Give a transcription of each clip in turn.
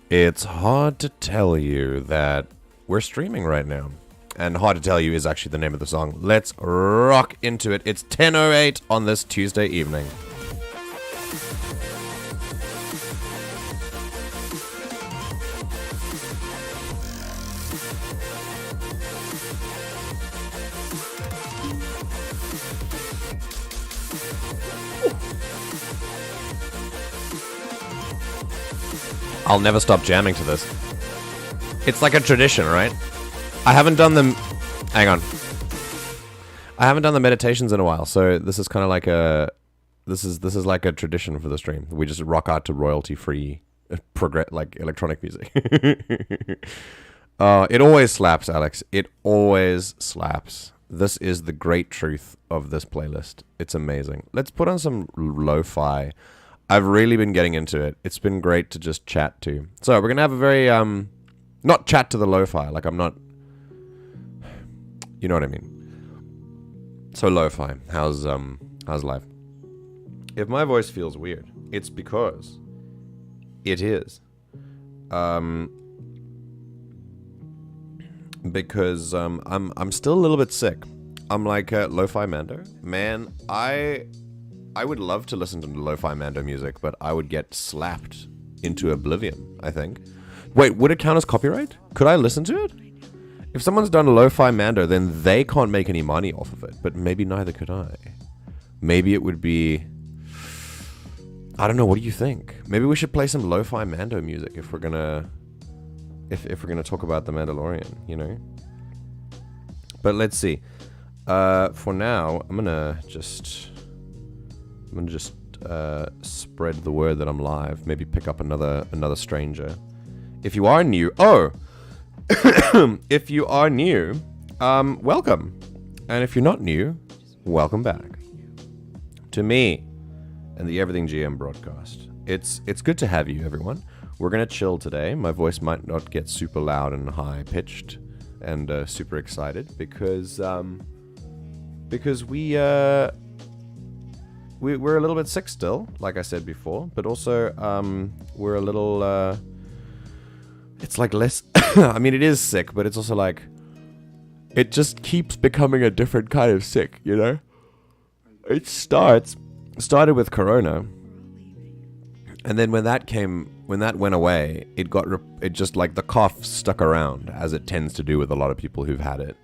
It's hard to tell you that we're streaming right now. And Hard to Tell You is actually the name of the song. Let's rock into it. It's 10:08 on this Tuesday evening. I'll never stop jamming to this. It's like a tradition, right? I haven't done them. Hang on. I haven't done the meditations in a while, so this is kind of like a. This is like a tradition for the stream. We just rock out to royalty-free, like electronic music. It always slaps, Alex. It always slaps. This is the great truth of this playlist. It's amazing. Let's put on some lo-fi. I've really been getting into it. It's been great to just chat to. So we're gonna have a very not chat to the lo-fi. Like I'm not. You know what I mean. So lo-fi. How's life? If my voice feels weird, it's because it is. Because I'm still a little bit sick. I'm like lo-fi Mando. Man, I would love to listen to lo-fi Mando music, but I would get slapped into oblivion, I think. Wait, would it count as copyright? Could I listen to it? If someone's done a lo-fi Mando, then they can't make any money off of it, but maybe neither could I. Maybe it would be... I don't know, what do you think? Maybe we should play some lo-fi Mando music if we're gonna... If we're gonna talk about The Mandalorian, you know? But let's see. For now, I'm gonna just spread the word that I'm live. Maybe pick up another stranger. If you are new, if you are new, welcome. And if you're not new, welcome back to me and the Everything GM broadcast. It's good to have you, everyone. We're gonna chill today. My voice might not get super loud and high pitched and super excited because we're a little bit sick still, like I said before, but also we're a little it's like less I mean, it is sick, but it's also like it just keeps becoming a different kind of sick, you know? It started with corona, and then when that went away, it just like the cough stuck around, as it tends to do with a lot of people who've had it.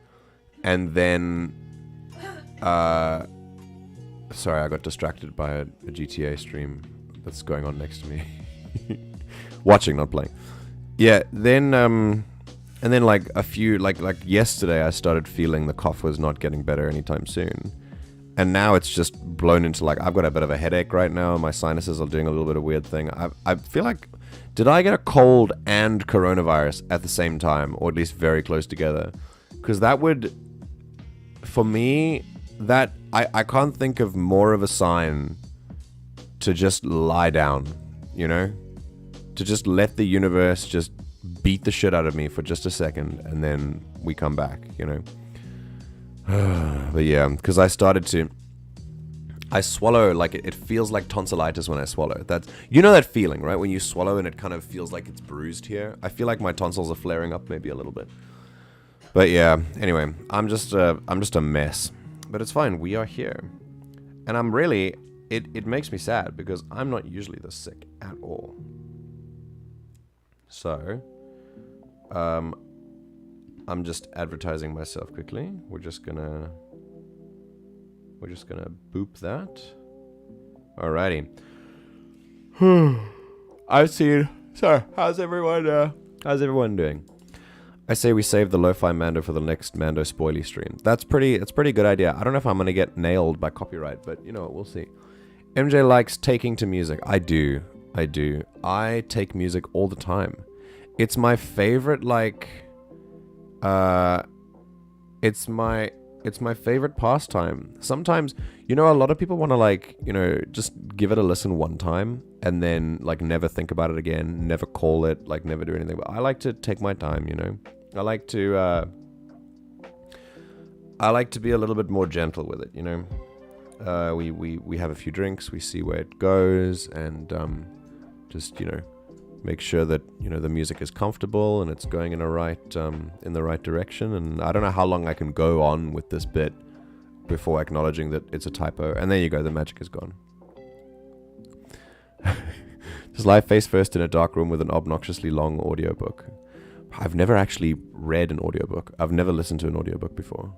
And then sorry, I got distracted by a GTA stream that's going on next to me. Watching, not playing. Yeah, then and then like a few like yesterday I started feeling the cough was not getting better anytime soon. And now it's just blown into like I've got a bit of a headache right now, and my sinuses are doing a little bit of weird thing. I feel like, did I get a cold and coronavirus at the same time, or at least very close together? Because that would, for me, that I can't think of more of a sign to just lie down, you know? To just let the universe just beat the shit out of me for just a second, and then we come back, you know? But yeah, because I swallow, like it feels like tonsillitis when I swallow. That's, you know that feeling, right? When you swallow and it kind of feels like it's bruised here. I feel like my tonsils are flaring up maybe a little bit. But yeah, anyway, I'm just a mess. But it's fine, we are here. And I'm really, it makes me sad because I'm not usually this sick at all. So, I'm just advertising myself quickly. We're just gonna boop that. Alrighty. I've seen. So, how's everyone doing? I say we save the lo-fi Mando for the next Mando spoily stream. That's a pretty good idea. I don't know if I'm gonna get nailed by copyright, but you know what, we'll see. MJ likes taking to music. I do. I take music all the time. It's my favorite, like, it's my favorite pastime. Sometimes, you know, a lot of people want to, like, you know, just give it a listen one time and then, like, never think about it again, never call it, like, never do anything. But I like to take my time, you know. I like to be a little bit more gentle with it, you know. We have a few drinks, we see where it goes, and just, you know, make sure that, you know, the music is comfortable and it's going in the right direction. And I don't know how long I can go on with this bit before acknowledging that it's a typo. And there you go, the magic is gone. Just lie face first in a dark room with an obnoxiously long audiobook. I've never actually read an audiobook. I've never listened to an audiobook before.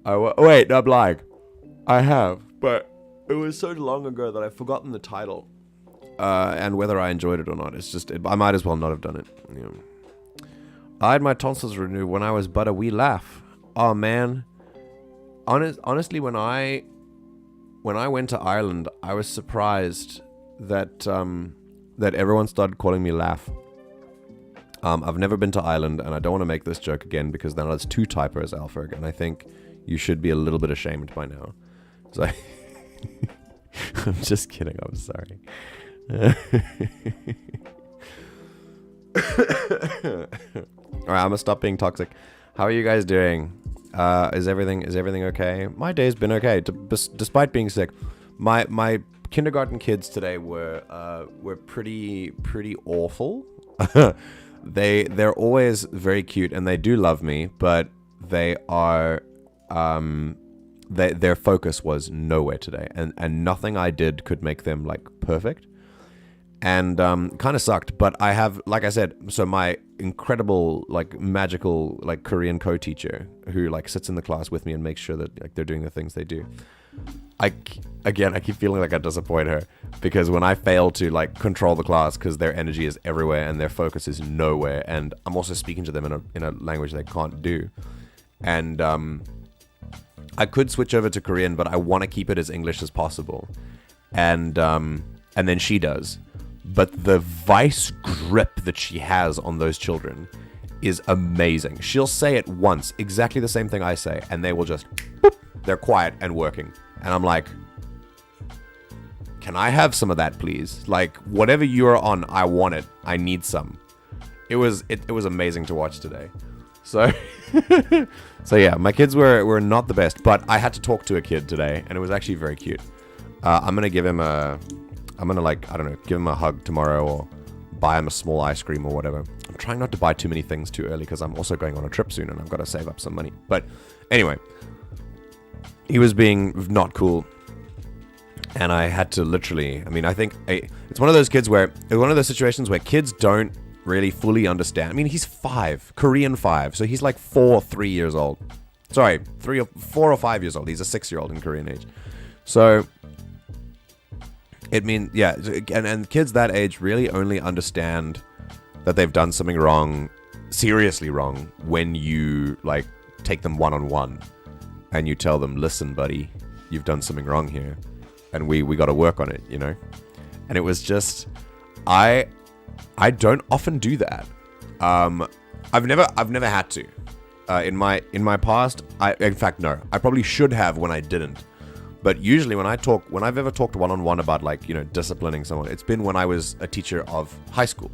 Wait, I'm lying. I have, but it was so long ago that I've forgotten the title. And whether I enjoyed it or not. It's just, I might as well not have done it. Yeah. I had my tonsils renewed when I was but a wee laugh. Oh, man. Honestly, when I went to Ireland, I was surprised that that everyone started calling me Laugh. I've never been to Ireland, and I don't want to make this joke again because then it's two typos, Alfred, and I think you should be a little bit ashamed by now. So I'm just kidding. I'm sorry. Alright, I'm gonna stop being toxic. How are you guys doing? Is everything okay? My day's been okay, despite being sick. My kindergarten kids today were pretty awful. They're always very cute and they do love me, but they are their focus was nowhere today, and nothing I did could make them like perfect. And kind of sucked, but I have, like I said, so my incredible, like, magical, like, Korean co-teacher who, like, sits in the class with me and makes sure that, like, they're doing the things they do. I keep feeling like I disappoint her, because when I fail to, like, control the class because their energy is everywhere and their focus is nowhere, and I'm also speaking to them in a language they can't do, and I could switch over to Korean, but I want to keep it as English as possible, and then she does. But the vice grip that she has on those children is amazing. She'll say it once, exactly the same thing I say, and they will just, boop, they're quiet and working. And I'm like, can I have some of that, please? Like, whatever you're on, I want it. I need some. It was amazing to watch today. So, so yeah, my kids were not the best, but I had to talk to a kid today, and it was actually very cute. I'm going to give him give him a hug tomorrow or buy him a small ice cream or whatever. I'm trying not to buy too many things too early because I'm also going on a trip soon and I've got to save up some money. But anyway, he was being not cool. And I had to literally, I think it's one of those situations where kids don't really fully understand. I mean, he's 5, Korean 5. So he's like 3 years old. Sorry, 4 or 5 years old. He's a 6-year-old in Korean age. So it means, yeah, and kids that age really only understand that they've done something wrong, seriously wrong, when you, like, take them one-on-one and you tell them, listen, buddy, you've done something wrong here, and we got to work on it, you know? And it was just, I don't often do that. I've never had to. In my past, in fact, no, I probably should have when I didn't. But usually when I've ever talked one-on-one about, like, you know, disciplining someone, it's been when I was a teacher of high school.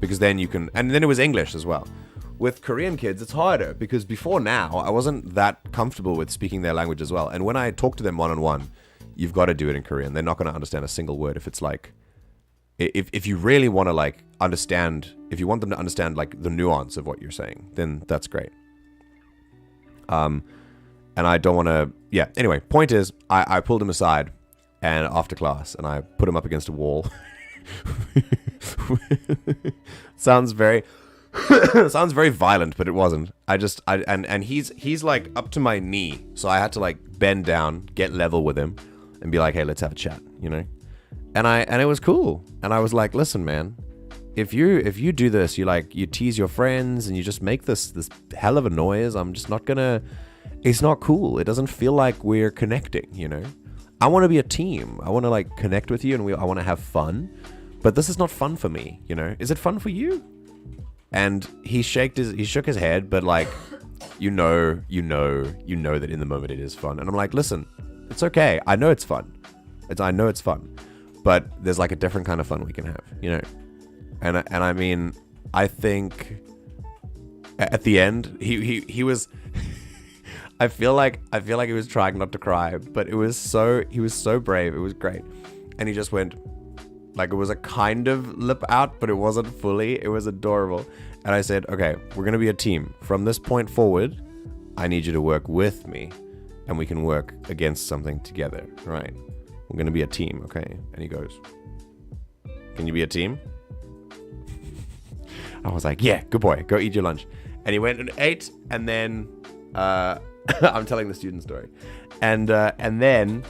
Because then you can, and then it was English as well. With Korean kids, it's harder because before now, I wasn't that comfortable with speaking their language as well. And when I talk to them one-on-one, you've got to do it in Korean. They're not going to understand a single word if it's like, if you really want to, like, understand, if you want them to understand, like, the nuance of what you're saying, then that's great. And I don't want to, yeah. Anyway, point is, I pulled him aside and after class, and I put him up against a wall. Sounds very violent, but it wasn't. And he's like up to my knee, so I had to, like, bend down, get level with him, and be like, hey, let's have a chat, you know. And it was cool. And I was like, listen, man, if you do this, you tease your friends and you just make this hell of a noise, I'm just not gonna. It's not cool. It doesn't feel like we're connecting, you know? I want to be a team. I want to, like, connect with you, and I want to have fun. But this is not fun for me, you know? Is it fun for you? And he shook his head, but, like, you know that in the moment it is fun. And I'm like, listen, it's okay. I know it's fun. I know it's fun. But there's, like, a different kind of fun we can have, you know? And I mean, I think at the end, he was... I feel like he was trying not to cry, but he was so brave. It was great. And he just went, Like it was a kind of lip out, but it wasn't fully. It was adorable. And I said, okay, we're going to be a team. From this point forward, I need you to work with me and we can work against something together. Right. We're going to be a team. Okay. And he goes, can you be a team? I was like, yeah, good boy. Go eat your lunch. And he went and ate. And then I'm telling the student story. And then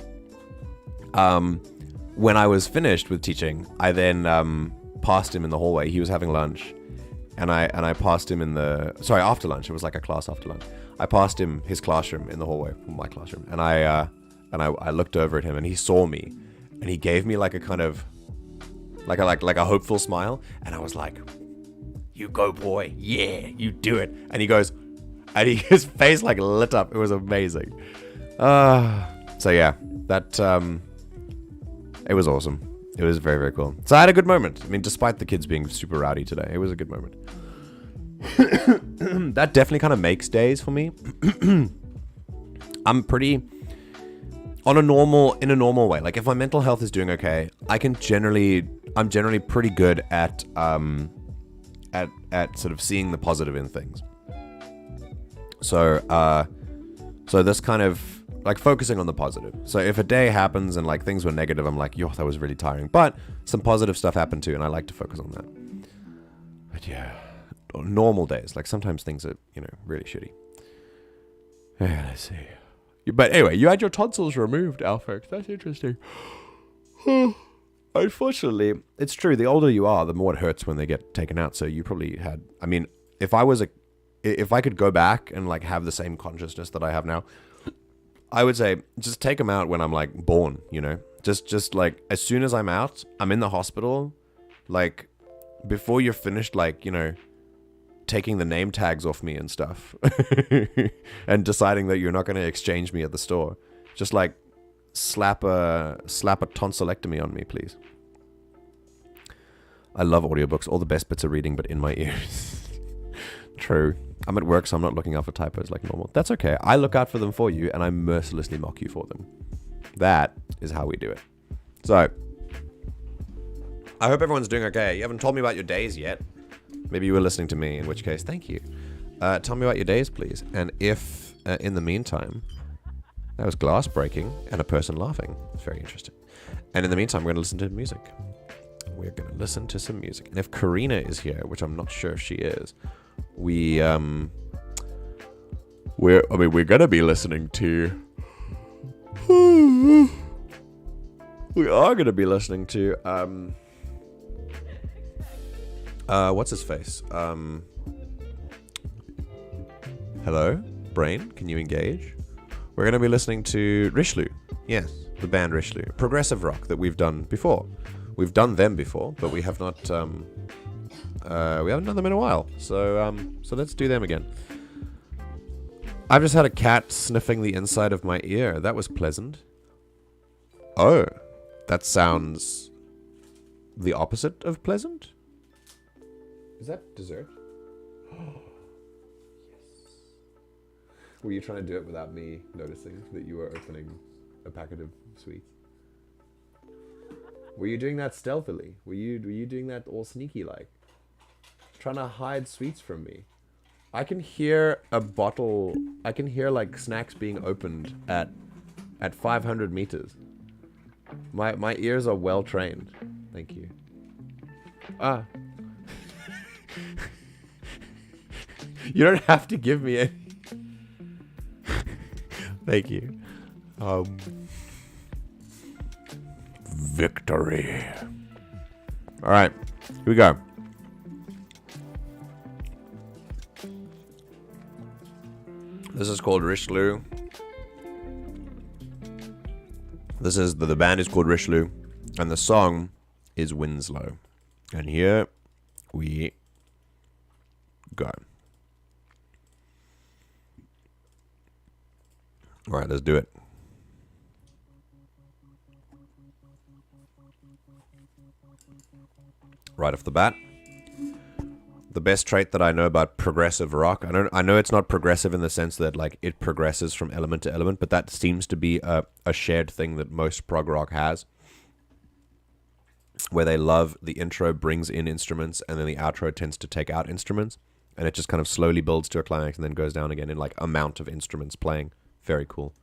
when I was finished with teaching, I then passed him in the hallway. He was having lunch. And I passed him in the... Sorry, after lunch. It was like a class after lunch. I passed him his classroom in the hallway, my classroom. And I looked over at him and he saw me. And he gave me like a kind of... Like a hopeful smile. And I was like... You go, boy. Yeah, you do it. And he goes, and his face like lit up. It was amazing. So yeah, that, it was awesome. It was very, very cool. So I had a good moment. I mean, despite the kids being super rowdy today, it was a good moment. That definitely kind of makes days for me. I'm pretty, in a normal way. Like if my mental health is doing okay, I'm generally pretty good at sort of seeing the positive in things. So this kind of like focusing on the positive. So if a day happens and like things were negative, I'm like, yo, that was really tiring. But some positive stuff happened too, and I like to focus on that. But yeah, normal days. Like sometimes things are, really shitty. Yeah, let's see. But anyway, you had your tonsils removed, Alfred. That's interesting. Unfortunately, it's true. The older you are, the more it hurts when they get taken out. So you probably had... I mean, if I could go back and like have the same consciousness that I have now, I would say just take them out when I'm like born, Just like as soon as I'm out, I'm in the hospital, like before you're finished, like, taking the name tags off me and stuff and deciding that you're not going to exchange me at the store. Just like slap a tonsillectomy on me, please. I love audiobooks. All the best bits of reading, but in my ears. True. I'm at work, so I'm not looking out for typos like normal. That's okay. I look out for them for you, and I mercilessly mock you for them. That is how we do it. So, I hope everyone's doing okay. You haven't told me about your days yet. Maybe you were listening to me, in which case, thank you. Tell me about your days, please. And if, in the meantime, that was glass breaking and a person laughing. It's very interesting. And in the meantime, we're going to listen to music. We're going to listen to some music. And if Karina is here, which I'm not sure if she is, we're going to be listening to... We are going to be listening to... what's his face? Hello? Brain? Can you engage? We're going to be listening to Rishloo. Yes, the band Rishloo. Progressive rock that we've done before. We've done them before, but we have not... we haven't done them in a while. So let's do them again. I've just had a cat sniffing the inside of my ear. That was pleasant. Oh, that sounds the opposite of pleasant? Is that dessert? Yes. Were you trying to do it without me noticing that you were opening a packet of sweets? Were you doing that stealthily? Were you doing that all sneaky like? Trying to hide sweets from me? I can hear a bottle. I can hear like snacks being opened at 500 meters. My ears are well trained. Thank you. Ah. You don't have to give me any. Thank you. Victory. All right, here we go. This is called Rishloo. This is the band is called Rishloo, and the song is Winslow. And here we go. All right, let's do it. Right off the bat, the best trait that I know about progressive rock, I know it's not progressive in the sense that like it progresses from element to element, but that seems to be a shared thing that most prog rock has. where they love the intro brings in instruments and then the outro tends to take out instruments, and it just kind of slowly builds to a climax and then goes down again in like amount of instruments playing. Very cool.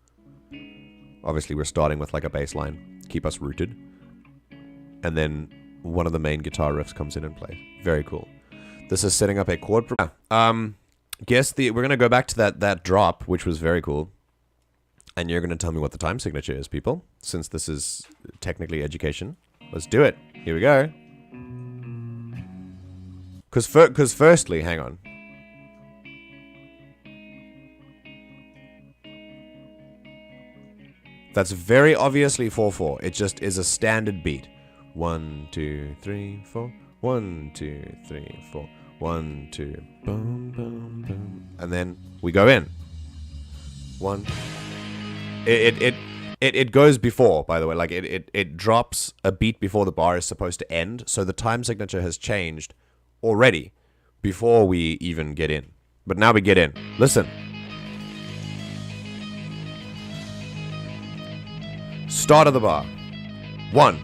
Obviously we're starting with like a bass line, keep us rooted, and then one of the main guitar riffs comes in and plays. Very cool. This is setting up a chord. We're gonna go back to that drop, which was very cool, and you're gonna tell me what the time signature is, people, since this is technically education. Let's do it. Here we go. Because firstly, hang on. That's very obviously 4/4. It just is a standard beat. 1, 2, 3, 4. 1, 2, 3, 4. 1, 2. Boom, boom, boom. And then we go in. 1. It goes before, by the way. Like it drops a beat before the bar is supposed to end. So the time signature has changed already before we even get in. But now we get in. Listen. Start of the bar. 1.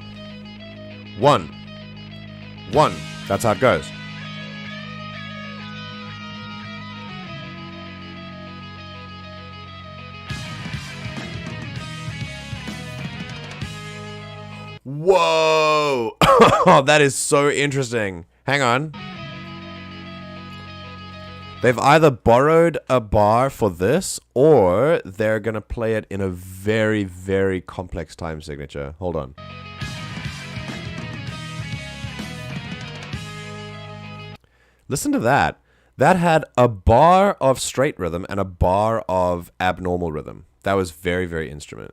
1. 1. That's how it goes. Whoa! That is so interesting. Hang on. They've either borrowed a bar for this, or they're going to play it in a very, very complex time signature. Hold on. Listen to that. That had a bar of straight rhythm and a bar of abnormal rhythm. That was very, very interesting.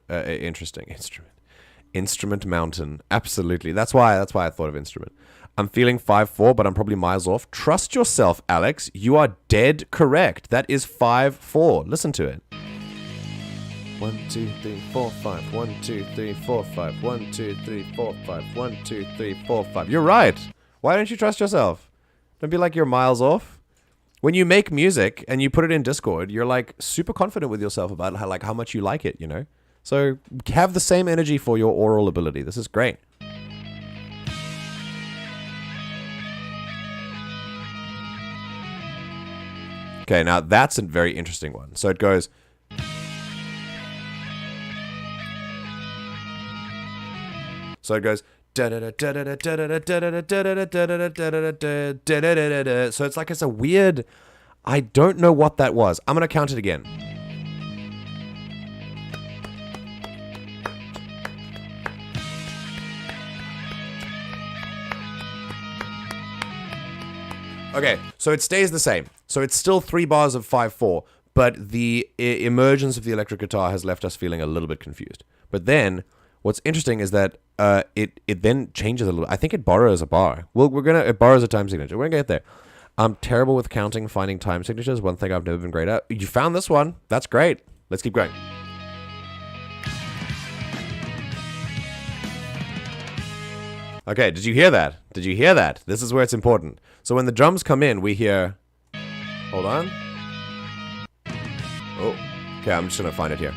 Instrument mountain. Absolutely. That's why I thought of instrument. I'm feeling 5/4, but I'm probably miles off. Trust yourself, Alex. You are dead correct. That is 5/4. Listen to it. 1, 2, 3, 4, 5. 1, 2, 3, 4, 5. 1, 2, 3, 4, 5. 1, 2, 3, 4, 5. You're right. Why don't you trust yourself? Don't be like you're miles off. When you make music and you put it in Discord, you're like super confident with yourself about how much you like it, you know? So have the same energy for your oral ability. This is great. Okay, now that's a very interesting one. So it goes... So it goes... So it's like it's a weird... I don't know what that was. I'm going to count it again. Okay, so it stays the same. So it's still 3 bars of 5/4, but the emergence of the electric guitar has left us feeling a little bit confused. But then, what's interesting is that it then changes a little. I think it borrows a bar. It borrows a time signature. We're gonna get there. I'm terrible with counting, finding time signatures. One thing I've never been great at. You found this one. That's great. Let's keep going. Okay, did you hear that? Did you hear that? This is where it's important. So when the drums come in, we hear... Hold on. Oh, okay, I'm just gonna find it here.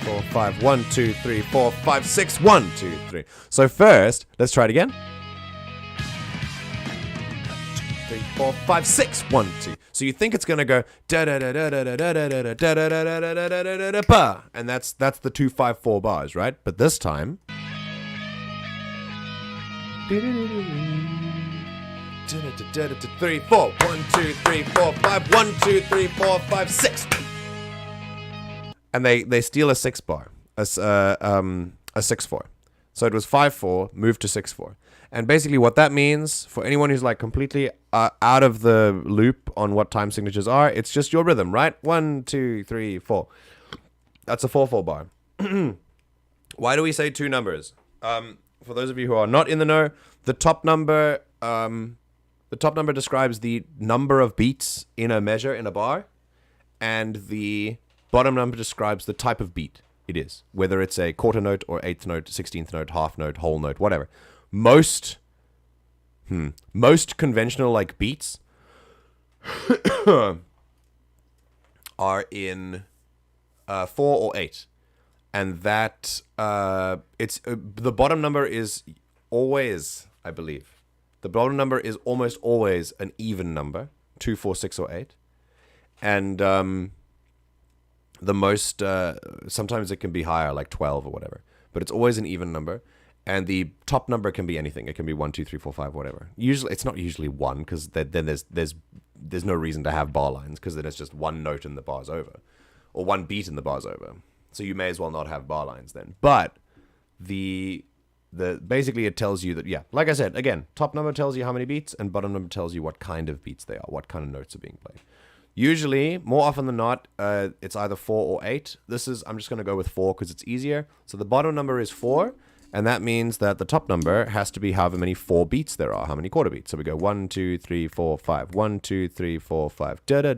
4, 5, 1, 2, 3, 4, 5, 6, 1, 2, 3. So first, let's try it again. 3, 4, 5, 6, 1, 2. So you think it's gonna go da da da da da da da da da da da da da da da da da, and that's the 2, 5, 4 bars, right? But this time. 3, 4, 1, 2, 3, 4, 5, 1, 2, 3, 4, 5, 6. And they steal a 6 bar, a 6/4. So it was 5/4, moved to 6/4. And basically what that means, for anyone who's like completely out of the loop on what time signatures are, it's just your rhythm, right? 1, 2, 3, 4. That's a 4/4 bar. Why do we say 2 numbers? For those of you who are not in the know, the top number describes the number of beats in a measure in a bar, and the bottom number describes the type of beat it is, whether it's a quarter note or 8th note, 16th note, half note, whole note, whatever. Most conventional like beats are in 4 or 8, and that it's the bottom number is always, I believe, the bottom number is almost always an even number, 2, 4, 6, or 8, and the most sometimes it can be higher, like 12 or whatever, but it's always an even number. And the top number can be anything. It can be 1, 2, 3, 4, 5, whatever. Usually, it's not usually 1, because then there's no reason to have bar lines, because then it's just one note in the bar's over, or one beat in the bar's over. So you may as well not have bar lines then. But the basically it tells you that, yeah, like I said, again, top number tells you how many beats, and bottom number tells you what kind of beats they are, what kind of notes are being played. Usually, more often than not, it's either 4 or 8. I'm just going to go with 4 because it's easier. So the bottom number is 4. And that means that the top number has to be however many 4 beats there are, how many quarter beats. So we go 1, 2, 3, 4, 5. 1, 2, 3, 4, 5. 1,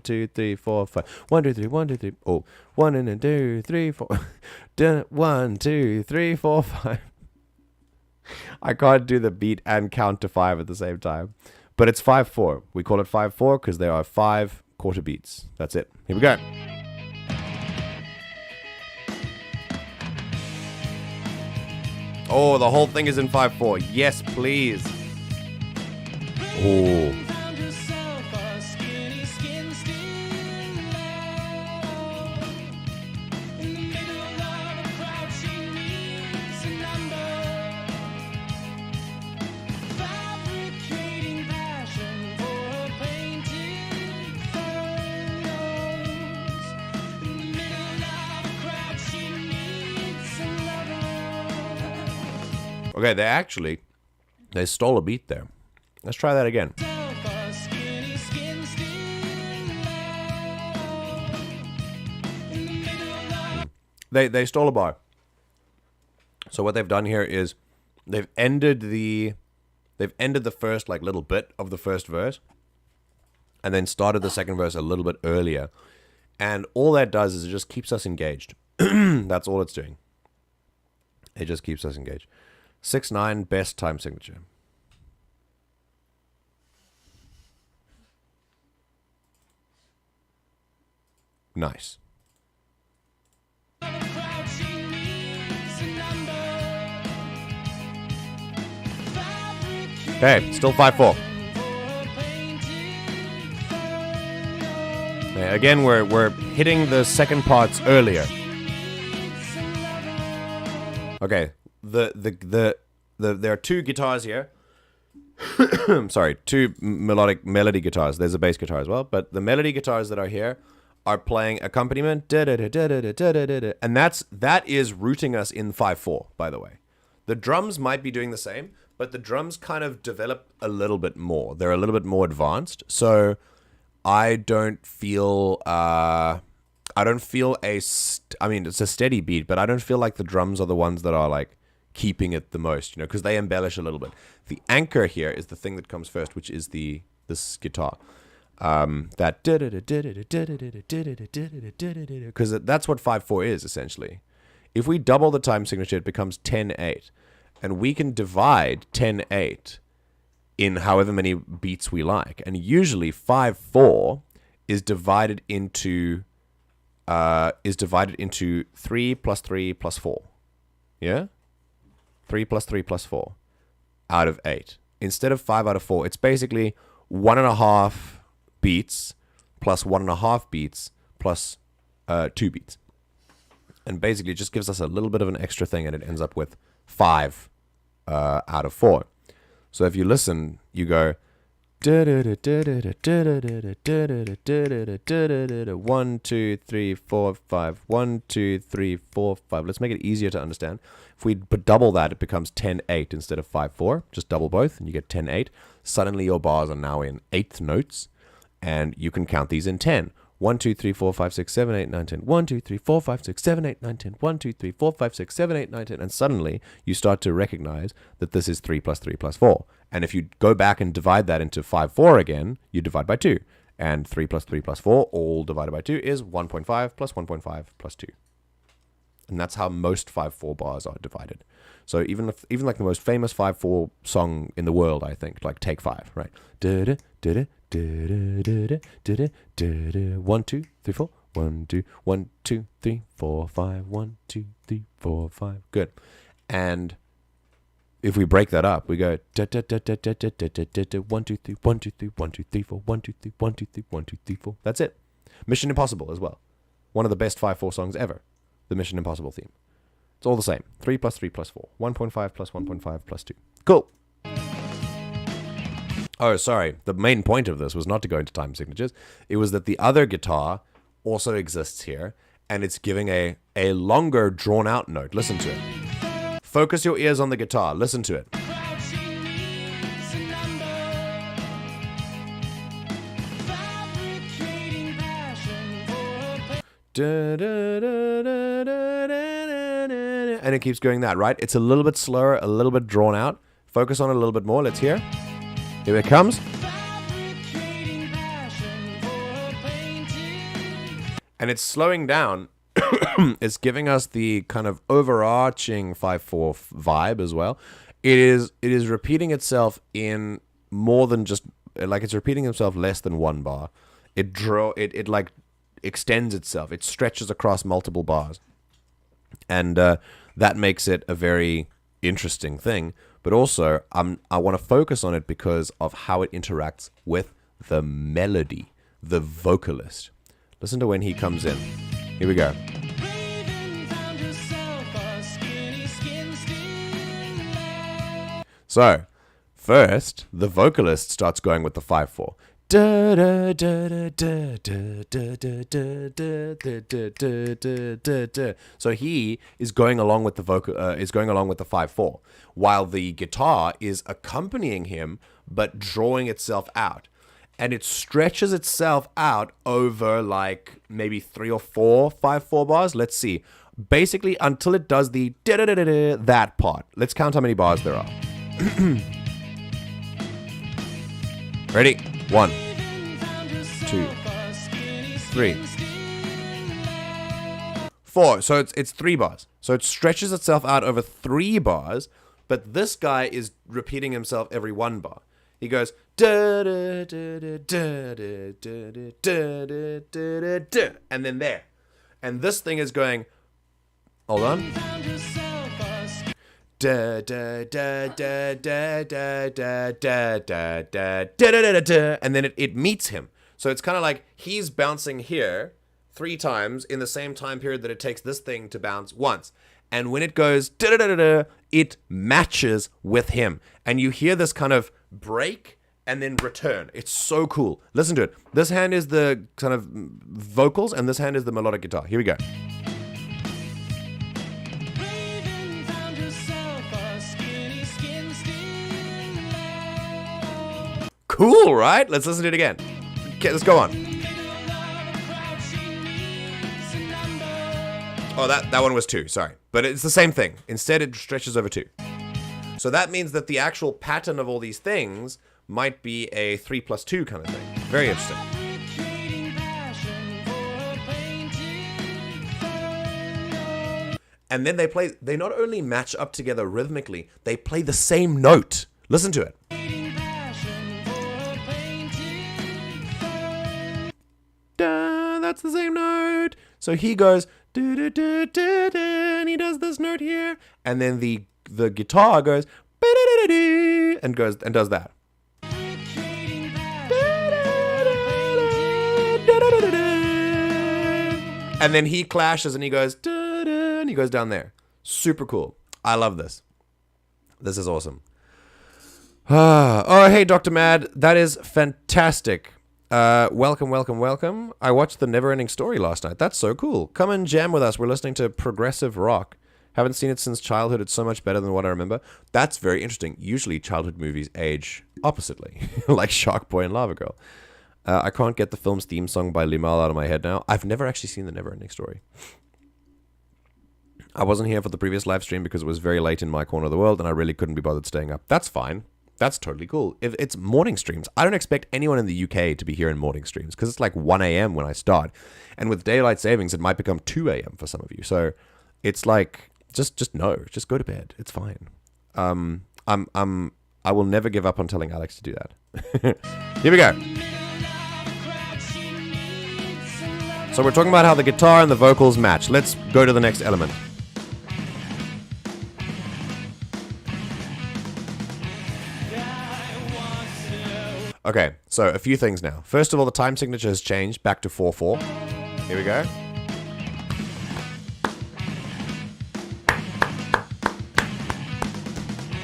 2, 3, 4, 5. 1, 2, 3, 1, 2, 3. Oh, 1 and 2, 3, 4. 1, 2, 3, 4, 5. I can't do the beat and count to 5 at the same time. But it's 5/4. We call it 5/4 because there are 5 quarter beats. That's it. Here we go. Oh, the whole thing is in 5/4. Yes, please. Oh. Okay, they stole a beat there. Let's try that again. They stole a bar. So what they've done here is they've ended the first like little bit of the first verse, and then started the second verse a little bit earlier. And all that does is it just keeps us engaged. That's all it's doing. It just keeps us engaged. 6/9 best time signature. Nice. Okay, still 5/4. Okay, again, we're hitting the second parts earlier. Okay. There are 2 guitars here. Sorry, 2 melody guitars. There's a bass guitar as well, but the melody guitars that are here are playing accompaniment, and that is rooting us in 5/4. By the way, the drums might be doing the same, but the drums kind of develop a little bit more. They're a little bit more advanced, so I don't feel it's a steady beat, but I don't feel like the drums are the ones that are like keeping it the most, because they embellish a little bit. The anchor here is the thing that comes first, which is this guitar. That because that's what 5/4 is essentially. If we double the time signature, it becomes 10/8, and we can divide 10/8 in however many beats we like. And usually 5/4 is divided into 3 plus 3 plus 4. Yeah? 3 plus 3 plus 4 out of 8. Instead of 5 out of 4, it's basically 1.5 beats plus 1.5 beats plus 2 beats. And basically it just gives us a little bit of an extra thing, and it ends up with 5 out of 4. So if you listen, you go 1, 2, 3, 4, 5. 1, 2, 3, 4, 5. Let's make it easier to understand. If we double that, it becomes 10/8 instead of 5/4. Just double both, and you get 10/8. Suddenly, your bars are now in 8th notes, and you can count these in 10. 1, 2, 3, 4, 5, 6, 7, 8, 9, 10. 1, 2, 3, 4, 5, 6, 7, 8, 9, 10. 1, 2, 3, 4, 5, 6, 7, 8, 9, 10. And suddenly, you start to recognize that this is 3 plus 3 plus 4. And if you go back and divide that into 5/4 again, you divide by 2. And 3 plus 3 plus 4, all divided by 2, is 1.5 plus 1.5 plus 2. And that's how most 5/4 bars are divided. So even like the most famous 5/4 song in the world, I think, like Take 5, right? 1, 2, 3, 4. 1, 2, 1, 2, 3, 4, 5. 1, 2, 3, 4, 5. Good. And if we break that up, we go 1, 2, 3, 1, 2, 3, 1, 2, 3, 4, 1, 2, 3, 1, 2, 3, 1, 2, 3, 4. That's it. Mission Impossible as well. One of the best 5/4 songs ever. The Mission Impossible theme. It's all the same. 3 plus 3 plus 4. 1.5 plus 1.5 plus 2. Cool. Oh, sorry. The main point of this was not to go into time signatures. It was that the other guitar also exists here, and it's giving a longer, drawn-out note. Listen to it. Focus your ears on the guitar. Listen to it. And it keeps going that, right? It's a little bit slower, a little bit drawn out. Focus on it a little bit more. Let's hear. Here it comes. And it's slowing down. It's giving us the kind of overarching 5/4 vibe as well. It is repeating itself in more than just, like, it's repeating itself less than one bar. It like extends itself. It stretches across multiple bars. And that makes it a very interesting thing. But also, I want to focus on it because of how it interacts with the melody, the vocalist. Listen to when he comes in. Here we go. So, first, the vocalist starts going with the 5/4. So he is going along with the going along with the 5/4, while the guitar is accompanying him but drawing itself out, and it stretches itself out over like maybe 3 or 4 5/4 bars. Let's see, basically until it does the that part. Let's count how many bars there are. Ready? 1, 2, 3, 4. So it's 3 bars. So it stretches itself out over 3 bars, but this guy is repeating himself every 1 bar. He goes da da da da da da da da da, and then there. And this thing is going, hold on. Da da da da da da da da da da da da, and then it meets him. So it's kind of like he's bouncing here 3 times in the same time period that it takes this thing to bounce once. And when it goes da da da da, it matches with him, and you hear this kind of break and then return. It's so cool. Listen to it. This hand is the kind of vocals, and this hand is the melodic guitar. Here we go. Cool, right? Let's listen to it again. Okay, let's go on. Oh, that one was 2, sorry. But it's the same thing. Instead, it stretches over 2. So that means that the actual pattern of all these things might be a 3 plus 2 kind of thing. Very interesting. And then they not only match up together rhythmically, they play the same note. Listen to it. That's the same note. So he goes do do do do do, and he does this note here, and then the guitar goes and does that. And then he clashes and he goes and he goes down there. Super cool. I love this. This is awesome. Oh, hey, Dr. Mad. That is fantastic. Welcome. I watched The Neverending Story last night. That's so cool. Come and jam with us. We're listening to progressive rock. Haven't seen it since childhood. It's so much better than what I remember. That's very interesting. Usually childhood movies age oppositely, like Shark Boy and Lava Girl. I can't get the film's theme song by Limahl out of my head now. I've never actually seen The Neverending Story. I wasn't here for the previous live stream because it was very late in my corner of the world and I really couldn't be bothered staying up. That's fine. That's totally cool. If it's morning streams, I don't expect anyone in the UK to be here in morning streams because it's like 1 a.m. when I start. And with daylight savings, it might become 2 a.m. for some of you. So it's like, just no, just go to bed. It's fine. I will never give up on telling Alex to do that. Here we go. So we're talking about how the guitar and the vocals match. Let's go to the next element. Okay, so a few things now. First of all, the time signature has changed back to 4/4. Here we go.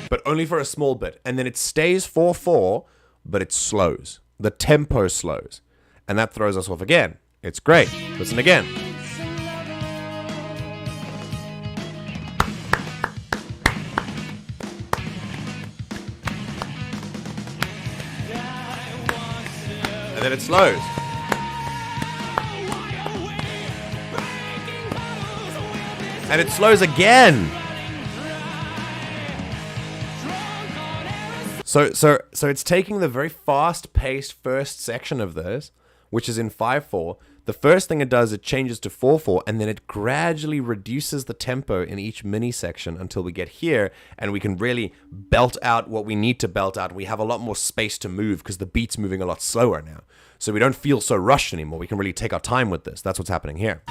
But only for a small bit. And then it stays 4/4, but it slows. The tempo slows. And that throws us off again. It's great. Listen again. And then it slows. And it slows again. So it's taking the very fast-paced first section of this, which is in 5/4. The first thing it does, it changes to 4/4, and then it gradually reduces the tempo in each mini section until we get here, and we can really belt out what we need to belt out. We have a lot more space to move because the beat's moving a lot slower now. So we don't feel so rushed anymore. We can really take our time with this. That's what's happening here.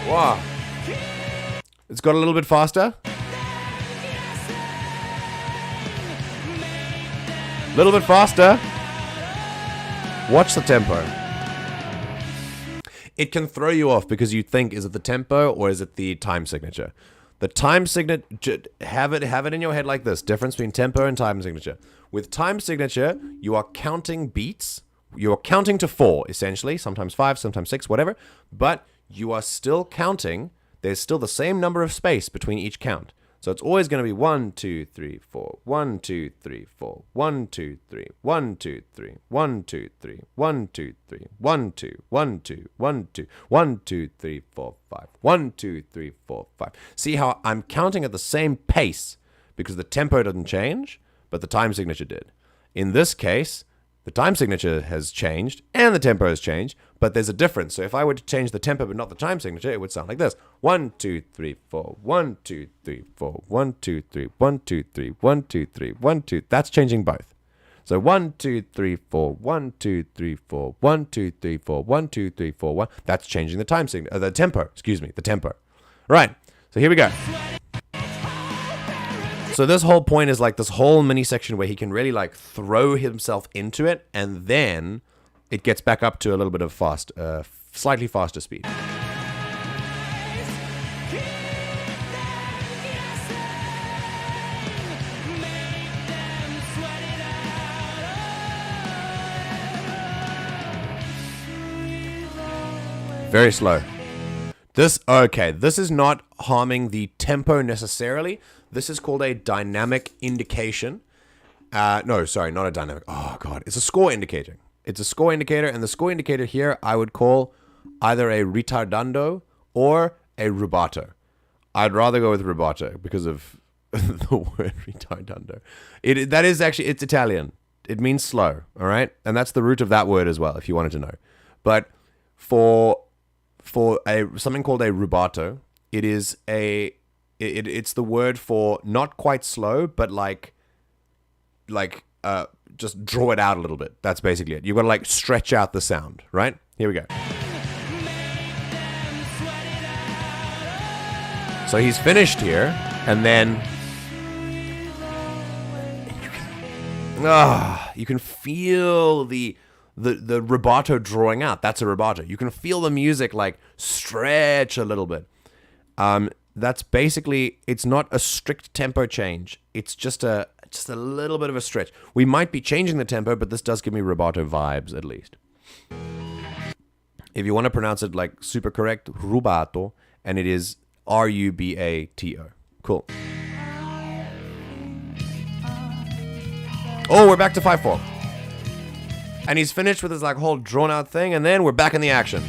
Wow. It's got a little bit faster. Little bit faster. Watch the tempo. It can throw you off because you think, is it the tempo or is it the time signature? The time signature, have it in your head like this. Difference between tempo and time signature. With time signature, you are counting beats. You are counting to 4, essentially. Sometimes 5, sometimes 6, whatever. But you are still counting. There's still the same number of space between each count. So it's always going to be 1, 2, 3, 4, 1, 2, 3, 4, 1, 2, 3, 1, 2, 3, 1, 2, 3, 1, 2, 3, 1, 2, 1, 2, 1, 2, 1, 2, 3, 4, 5, 1, 2, 3, 4, 5. See how I'm counting at the same pace because the tempo doesn't change, but the time signature did. In this case, the time signature has changed and the tempo has changed, but there's a difference. So if I were to change the tempo but not the time signature, it would sound like this. 1, 2, 3, 4, 1, 2, 3, 4, 1, 2, 3, 1, 2, 3, 1, 2, 3, 1, 2. That's changing both. So 1, 2, 3, 4, 1, 2, 3, 4, 1, 2, 3, 4, 1, 2, 3, 4, 1. That's changing the time signature, the tempo, excuse me, the tempo. Right, so here we go. So this whole point is like this whole mini section where he can really like throw himself into it, and then it gets back up to a little bit of fast, slightly faster speed. Very slow. This is not harming the tempo necessarily. This is called a dynamic indication. No, sorry, not a dynamic. Oh, God. It's a score indicator. It's a score indicator, and the score indicator here I would call either a ritardando or a rubato. I'd rather go with rubato because of the word ritardando. That is actually, it's Italian. It means slow, all right? And that's the root of that word as well, if you wanted to know. But for something called a rubato, it is it's the word for not quite slow, but like just draw it out a little bit. That's basically it. You've got to like stretch out the sound, right? Here we go. So he's finished here, and then you can feel the rubato drawing out. That's a rubato. You can feel the music like stretch a little bit. That's basically, it's not a strict tempo change. It's just a little bit of a stretch. We might be changing the tempo, but this does give me rubato vibes at least. If you want to pronounce it like super correct, rubato, and it is R-U-B-A-T-O. Cool. Oh, we're back to 5/4. And he's finished with his like whole drawn out thing, and then we're back in the action.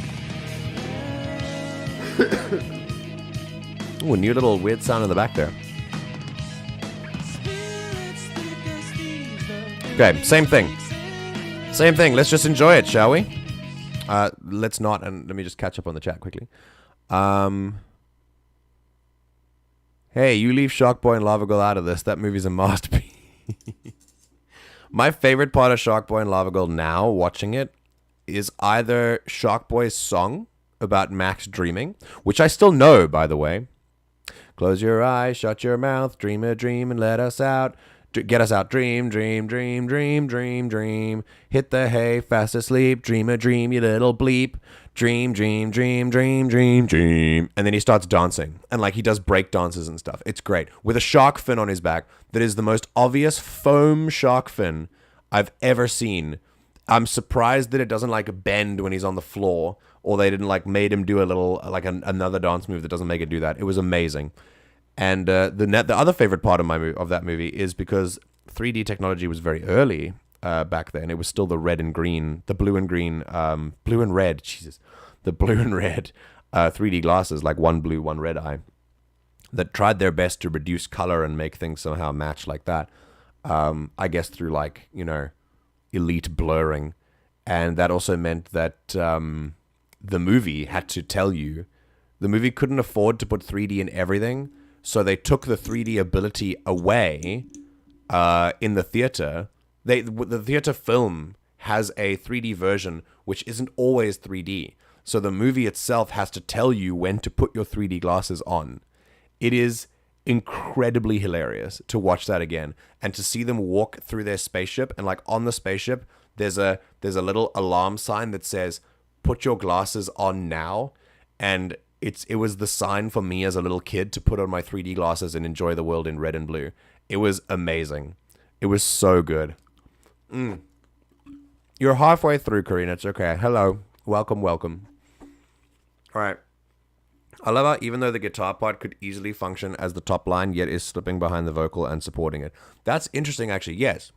Ooh, a new little weird sound in the back there. Okay, same thing. Same thing. Let's just enjoy it, shall we? Let's not, and let me just catch up on the chat quickly. Hey, you leave Shark Boy and Lava Girl out of this. That movie's a masterpiece. My favorite part of Shark Boy and Lava Girl now, watching it, is either Shark Boy's song about Max dreaming, which I still know, by the way. Close your eyes, shut your mouth, dream a dream and let us out. Get us out, dream, dream, dream, dream, dream, dream. Hit the hay, fast asleep, dream a dream, you little bleep. Dream, dream, dream, dream, dream, dream. And then he starts dancing. And like he does break dances and stuff. It's great. With a shark fin on his back that is the most obvious foam shark fin I've ever seen. I'm surprised that it doesn't like bend when he's on the floor, or they didn't like made him do a little like another dance move that doesn't make it do that. It was amazing. And the other favorite part of that movie is because 3D technology was very early back then. It was still the red and green, the blue and green, blue and red. Jesus, the blue and red 3D glasses, like one blue, one red eye, that tried their best to reduce color and make things somehow match like that. I guess through like elite blurring, and that also meant that the movie had to tell you the movie couldn't afford to put 3D in everything. So they took the 3D ability away in the theater. The theater film has a 3D version, which isn't always 3D. So the movie itself has to tell you when to put your 3D glasses on. It is incredibly hilarious to watch that again and to see them walk through their spaceship, and like on the spaceship, there's a little alarm sign that says, "Put your glasses on now," and it was the sign for me as a little kid to put on my 3D glasses and enjoy the world in red and blue. It was amazing. It was so good. You're halfway through, Karina. It's okay. Hello. Welcome, welcome. All right. I love how even though the guitar part could easily function as the top line, yet is slipping behind the vocal and supporting it. That's interesting, actually. Yes.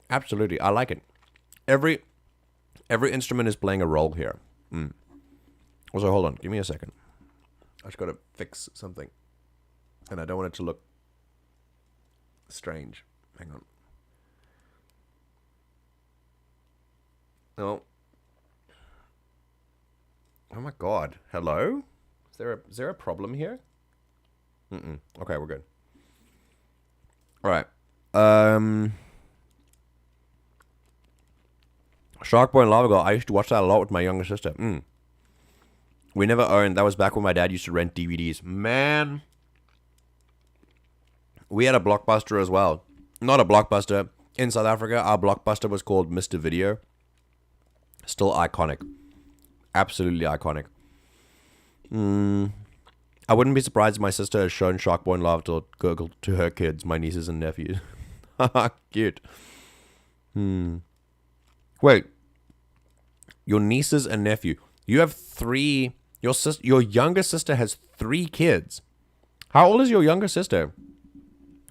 Absolutely. I like it. Every instrument is playing a role here. Also, hold on. Give me a second. I just got to fix something. And I don't want it to look strange. Hang on. Oh. Oh my god. Hello? Is there a problem here? Okay, we're good. Alright. Shark Boy and Lava Girl. I used to watch that a lot with my younger sister. We never owned. That was back when my dad used to rent DVDs. Man. We had a Blockbuster as well. Not a Blockbuster. In South Africa, our Blockbuster was called Mr. Video. Still iconic. Absolutely iconic. I wouldn't be surprised if my sister has shown Shark Boy and Lava Girl to her kids, my nieces and nephews. Cute. Wait. Your nieces and nephew. You have 3... Your younger sister has 3 kids. How old is your younger sister?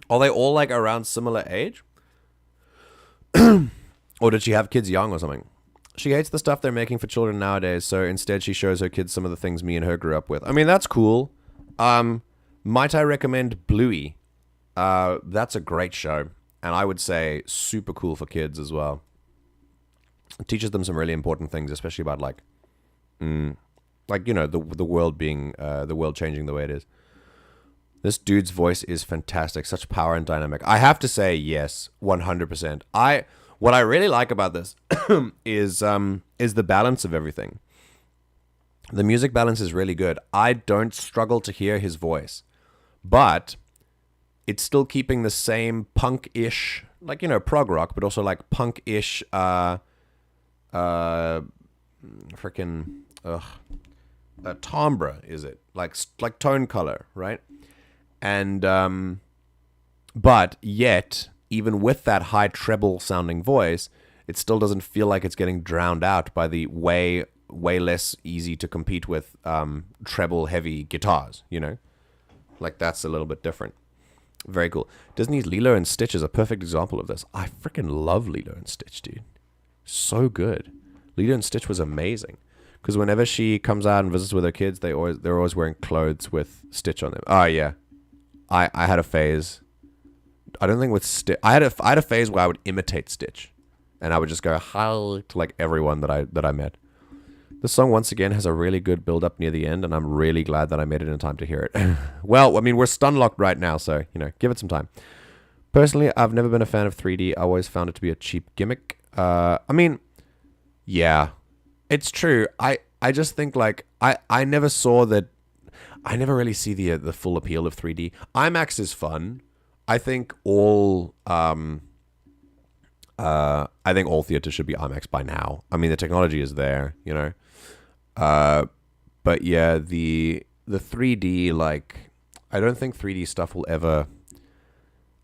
Are they all like around similar age? Or did she have kids young or something? She hates the stuff they're making for children nowadays, so instead she shows her kids some of the things me and her grew up with. I mean, that's cool. Might I recommend Bluey? That's a great show. And I would say super cool for kids as well. It teaches them some really important things, especially about like the world being the world changing the way it is. This dude's voice is fantastic, such power and dynamic. I have to say, yes, 100%. What I really like about this is the balance of everything. The music balance is really good. I don't struggle to hear his voice, but it's still keeping the same punk-ish, like, prog rock, but also like punk-ish, timbre, is it? Like tone color, right? And, but yet, even with that high treble sounding voice, it still doesn't feel like it's getting drowned out by the way less easy to compete with treble heavy guitars, Like that's a little bit different. Very cool. Disney's Lilo and Stitch is a perfect example of this. I freaking love Lilo and Stitch, dude. So good. Lilo and Stitch was amazing. Because whenever she comes out and visits with her kids, they're always wearing clothes with Stitch on them. Oh yeah. I had a phase. I don't think with Stitch. I had a phase where I would imitate Stitch, and I would just go hi to like everyone that I met. The song once again has a really good build up near the end, and I'm really glad that I made it in time to hear it. Well, I mean, we're stun locked right now, so, you know, give it some time. Personally, I've never been a fan of 3D. I always found it to be a cheap gimmick. I mean, yeah, it's true. I just think, like, I never saw that. I never really see the full appeal of 3D. IMAX is fun. I think all theaters should be IMAX by now. I mean, the technology is there, you know. But yeah, the 3D, like, I don't think 3D stuff will ever,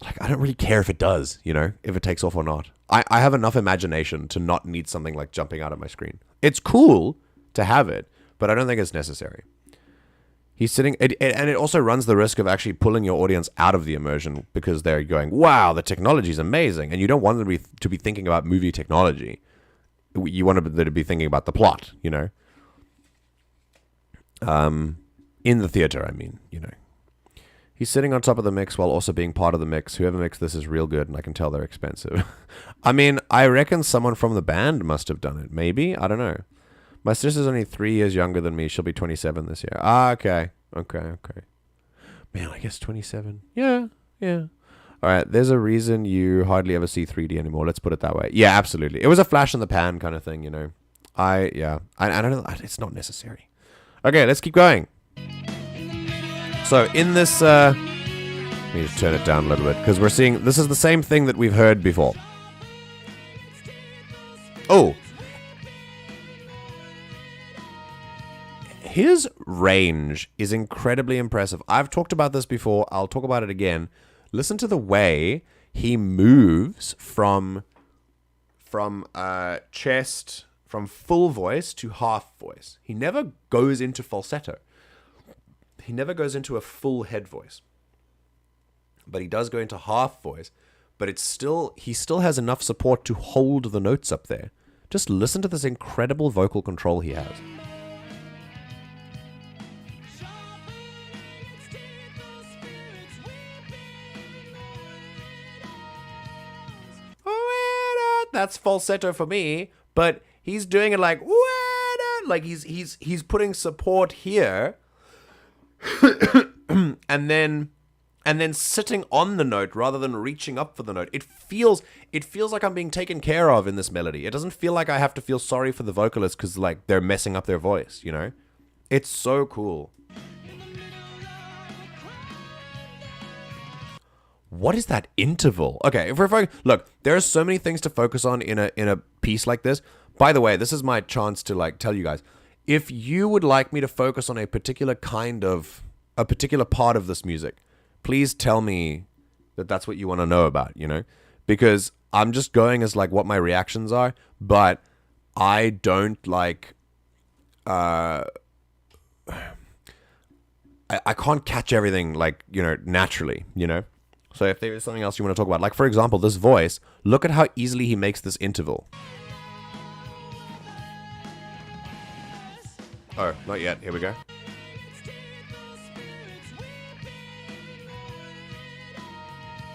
like, I don't really care if it does, you know, if it takes off or not. I have enough imagination to not need something like jumping out of my screen. It's cool to have it, but I don't think it's necessary. He's sitting, and it also runs the risk of actually pulling your audience out of the immersion because they're going, wow, the technology is amazing. And you don't want them to be thinking about movie technology. You want them to be thinking about the plot, you know. In the theater, I mean, you know. He's sitting on top of the mix while also being part of the mix. Whoever mixed this is real good, and I can tell they're expensive. I mean, I reckon someone from the band must have done it. Maybe? I don't know. My sister's only 3 years younger than me. She'll be 27 this year. Ah, okay. Okay. Man, I guess 27. Yeah. All right, there's a reason you hardly ever see 3D anymore. Let's put it that way. Yeah, absolutely. It was a flash in the pan kind of thing, you know. I don't know. It's not necessary. Okay, let's keep going. So in this, let me just turn it down a little bit because we're seeing, this is the same thing that we've heard before. Oh. His range is incredibly impressive. I've talked about this before. I'll talk about it again. Listen to the way he moves from chest, from full voice to half voice. He never goes into falsetto. He never goes into a full head voice. But he does go into half voice. But he still has enough support to hold the notes up there. Just listen to this incredible vocal control he has. That's falsetto for me, but he's doing it like he's putting support here, and then sitting on the note rather than reaching up for the note. It feels like I'm being taken care of in this melody. It doesn't feel like I have to feel sorry for the vocalists because like they're messing up their voice. You know, it's so cool. What is that interval? Okay, look, there are so many things to focus on in a piece like this. By the way, this is my chance to like tell you guys, if you would like me to focus on a particular part of this music, please tell me that that's what you want to know about, you know? Because I'm just going as like what my reactions are, but I don't like I can't catch everything like, you know, naturally, you know? So if there is something else you want to talk about, like for example, this voice, look at how easily he makes this interval. Oh, not yet. Here we go.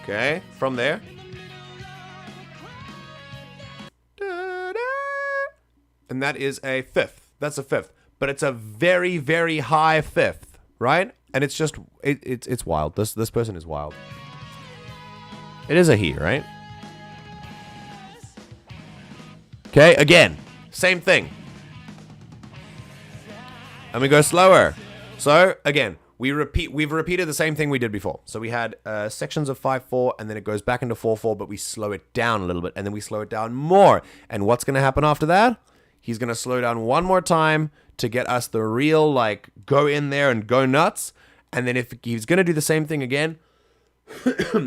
Okay, from there. And that is a fifth. That's a fifth. But it's a very, very high fifth, right? And it's just, it's wild. This person is wild. It is a he, right? Okay, again, same thing. And we go slower. So, again, we've repeated the same thing we did before. So we had sections of 5/4, and then it goes back into 4/4, but we slow it down a little bit, and then we slow it down more. And what's going to happen after that? He's going to slow down one more time to get us the real, like, go in there and go nuts. And then if he's going to do the same thing again,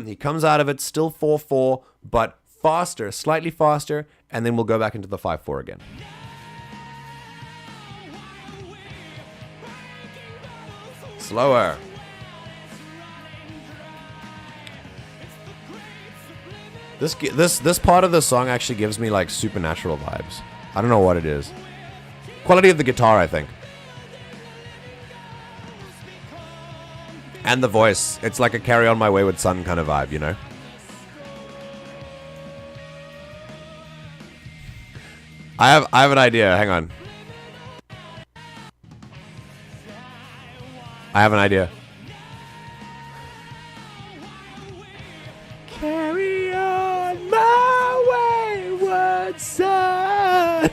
he comes out of it still 4/4, but faster, slightly faster, and then we'll go back into the 5/4 again. Slower. This part of the song actually gives me like supernatural vibes. I don't know what it is. Quality of the guitar, I think. And the voice. It's like a Carry On My Wayward Son kind of vibe, you know? I have an idea. Hang on. I have an idea. Carry on my wayward son.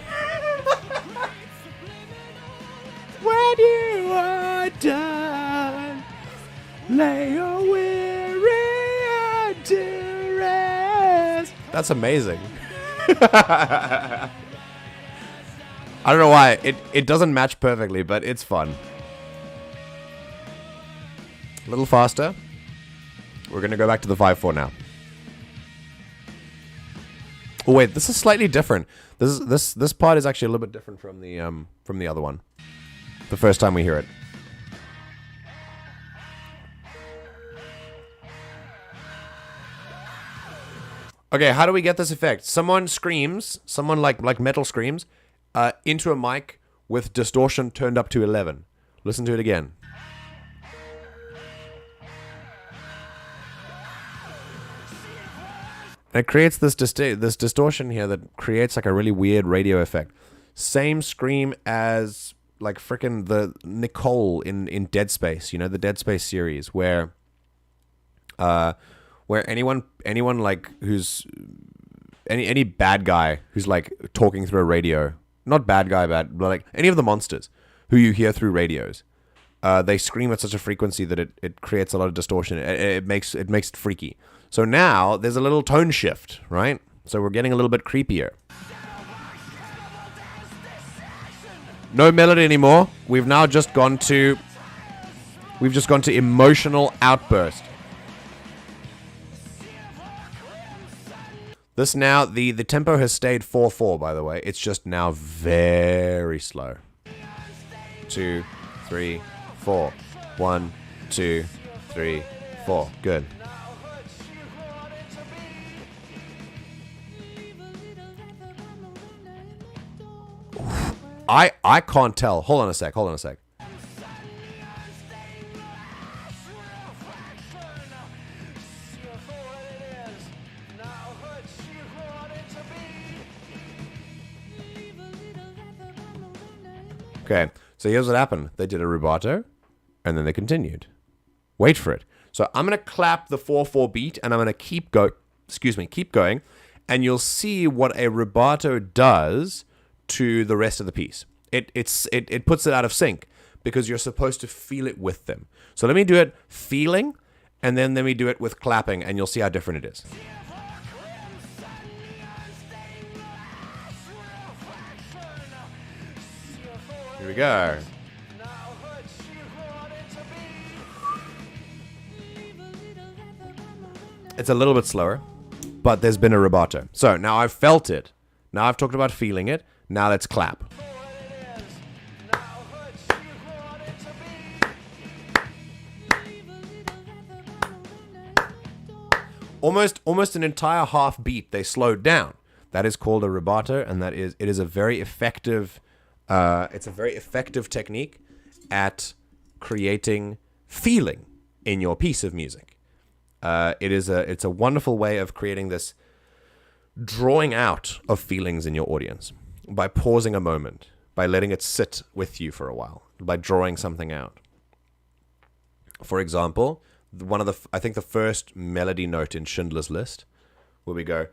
When you are done, lay your weary head to rest. That's amazing. I don't know why. It doesn't match perfectly, but it's fun. A little faster. We're going to go back to the 5/4 now. Oh wait, this is slightly different. This part is actually a little bit different from the other one. The first time we hear it. Okay, how do we get this effect? Someone screams, someone like metal screams, into a mic with distortion turned up to 11. Listen to it again. And it creates this distortion here that creates like a really weird radio effect. Same scream as like frickin' the Nicole in Dead Space, you know, the Dead Space series, where anyone like who's any bad guy who's like talking through a radio, not bad guy bad, but like any of the monsters who you hear through radios, they scream at such a frequency that it creates a lot of distortion. It makes it freaky. So now there's a little tone shift, right? So we're getting a little bit creepier. No melody anymore. We've just gone to emotional outburst. This now, the tempo has stayed 4/4, by the way. It's just now very slow. 2, 3, 4. 1, 2, 3, 4. Good. I can't tell. Hold on a sec. Okay, so here's what happened. They did a rubato, and then they continued. Wait for it. So I'm going to clap the 4/4 beat, and I'm going to keep going, and you'll see what a rubato does to the rest of the piece. It puts it out of sync because you're supposed to feel it with them. So let me do it feeling, and then let me do it with clapping, and you'll see how different it is. Here we go. It's a little bit slower, but there's been a rubato. So now I've felt it. Now I've talked about feeling it. Now let's clap. Almost an entire half beat they slowed down. That is called a rubato, and it is a very effective it's a very effective technique at creating feeling in your piece of music. It's a wonderful way of creating this drawing out of feelings in your audience by pausing a moment, by letting it sit with you for a while, by drawing something out. For example, I think the first melody note in Schindler's List, where we go,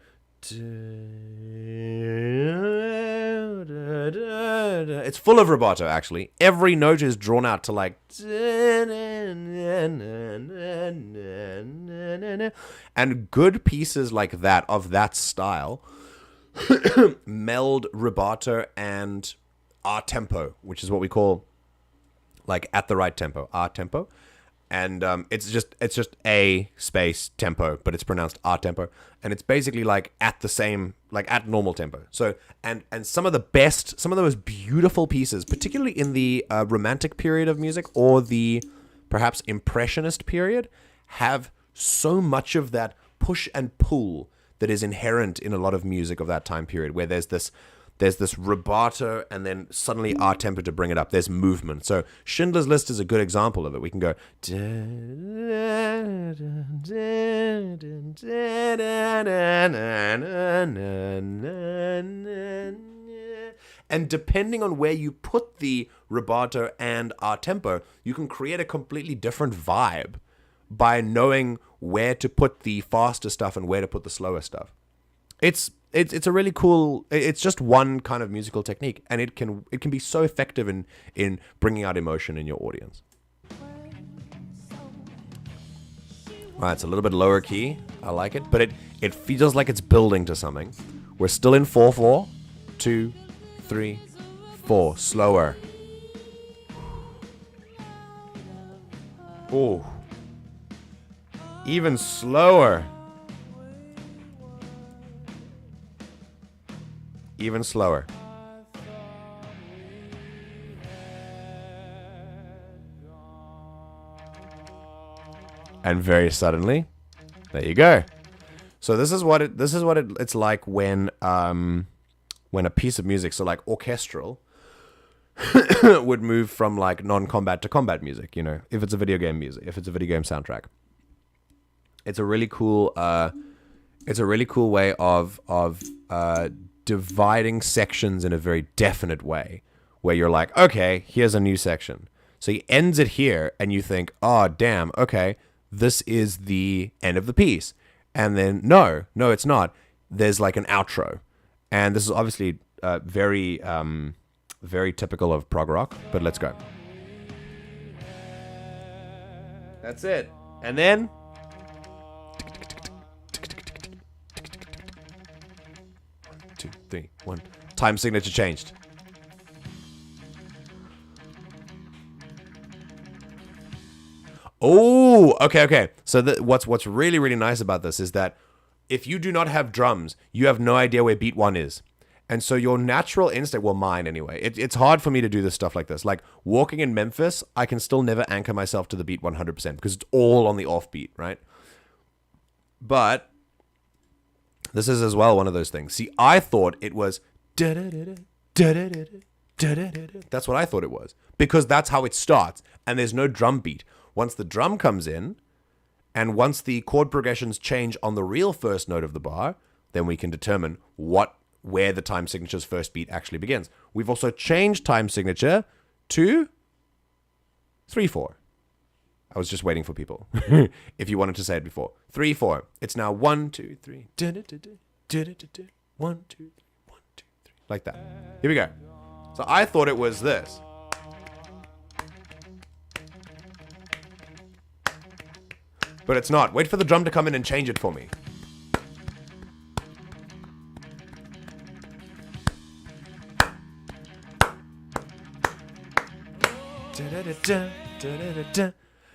it's full of rubato, actually. Every note is drawn out to like, and good pieces like that, of that style, meld rubato and our tempo, which is what we call like at the right tempo, our tempo. And it's just a space tempo, but it's pronounced R tempo, and it's basically like at the same, like at normal tempo. So and some of the most beautiful pieces, particularly in the romantic period of music or the perhaps impressionist period, have so much of that push and pull that is inherent in a lot of music of that time period, where there's this rubato and then suddenly R tempo to bring it up. There's movement. So Schindler's List is a good example of it. We can go, And depending on where you put the rubato and our tempo, you can create a completely different vibe by knowing where to put the faster stuff and where to put the slower stuff. It's a really cool. It's just one kind of musical technique, and it can be so effective in bringing out emotion in your audience. All right, it's a little bit lower key. I like it, but it feels like it's building to something. We're still in 4/4, 2, 3, 4. Slower. Oh. Even slower. Even slower. And very suddenly, there you go. So this is what it's like when a piece of music, so like orchestral, would move from like non-combat to combat music. You know, if it's a video game music, if it's a video game soundtrack, it's a really cool way of dividing sections in a very definite way, where you're like, okay, here's a new section. So he ends it here, and you think, oh damn, okay, this is the end of the piece. And then no, it's not. There's like an outro, and this is obviously very typical of prog rock. But let's go. That's it, and then 1, 2, 3, 1. Time signature changed. Oh, okay. So what's really, really nice about this is that if you do not have drums, you have no idea where beat 1 is. And so your natural instinct, well, mine anyway, it's hard for me to do this stuff like this. Like walking in Memphis, I can still never anchor myself to the beat 100% because it's all on the offbeat, right? But this is as well one of those things. See, I thought it was that's what I thought it was, because that's how it starts, and there's no drum beat. Once the drum comes in, and once the chord progressions change on the real first note of the bar, then we can determine where the time signature's first beat actually begins. We've also changed time signature to 3/4. I was just waiting for people. If you wanted to say it before. 3/4. It's now 1, 2, 3. 1, 2, 3. 1, 2, 3. Like that. Here we go. So I thought it was this. But it's not. Wait for the drum to come in and change it for me.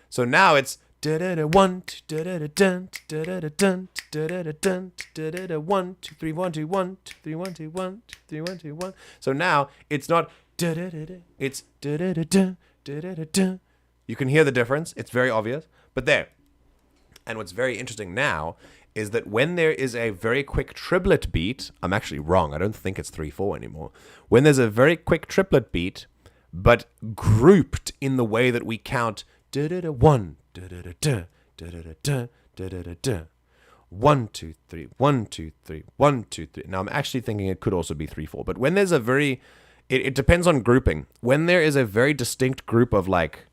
So now it's 1, 2, 1, 2, 3, 1, 2, 1, 2, 3, 1, 2, 1, 2, 3, 1, 2, 1. So now it's not it's you can hear the difference. It's very obvious. But there. And what's very interesting now is that when there is a very quick triplet beat, I'm actually wrong. I don't think it's 3/4 anymore. When there's a very quick triplet beat, but grouped in the way that we count 1, 1, 2, 3, 1, 2, 3, 1, 2, 3. Now I'm actually thinking it could also be 3/4. But when there's a very, it depends on grouping. When there is a very distinct group of like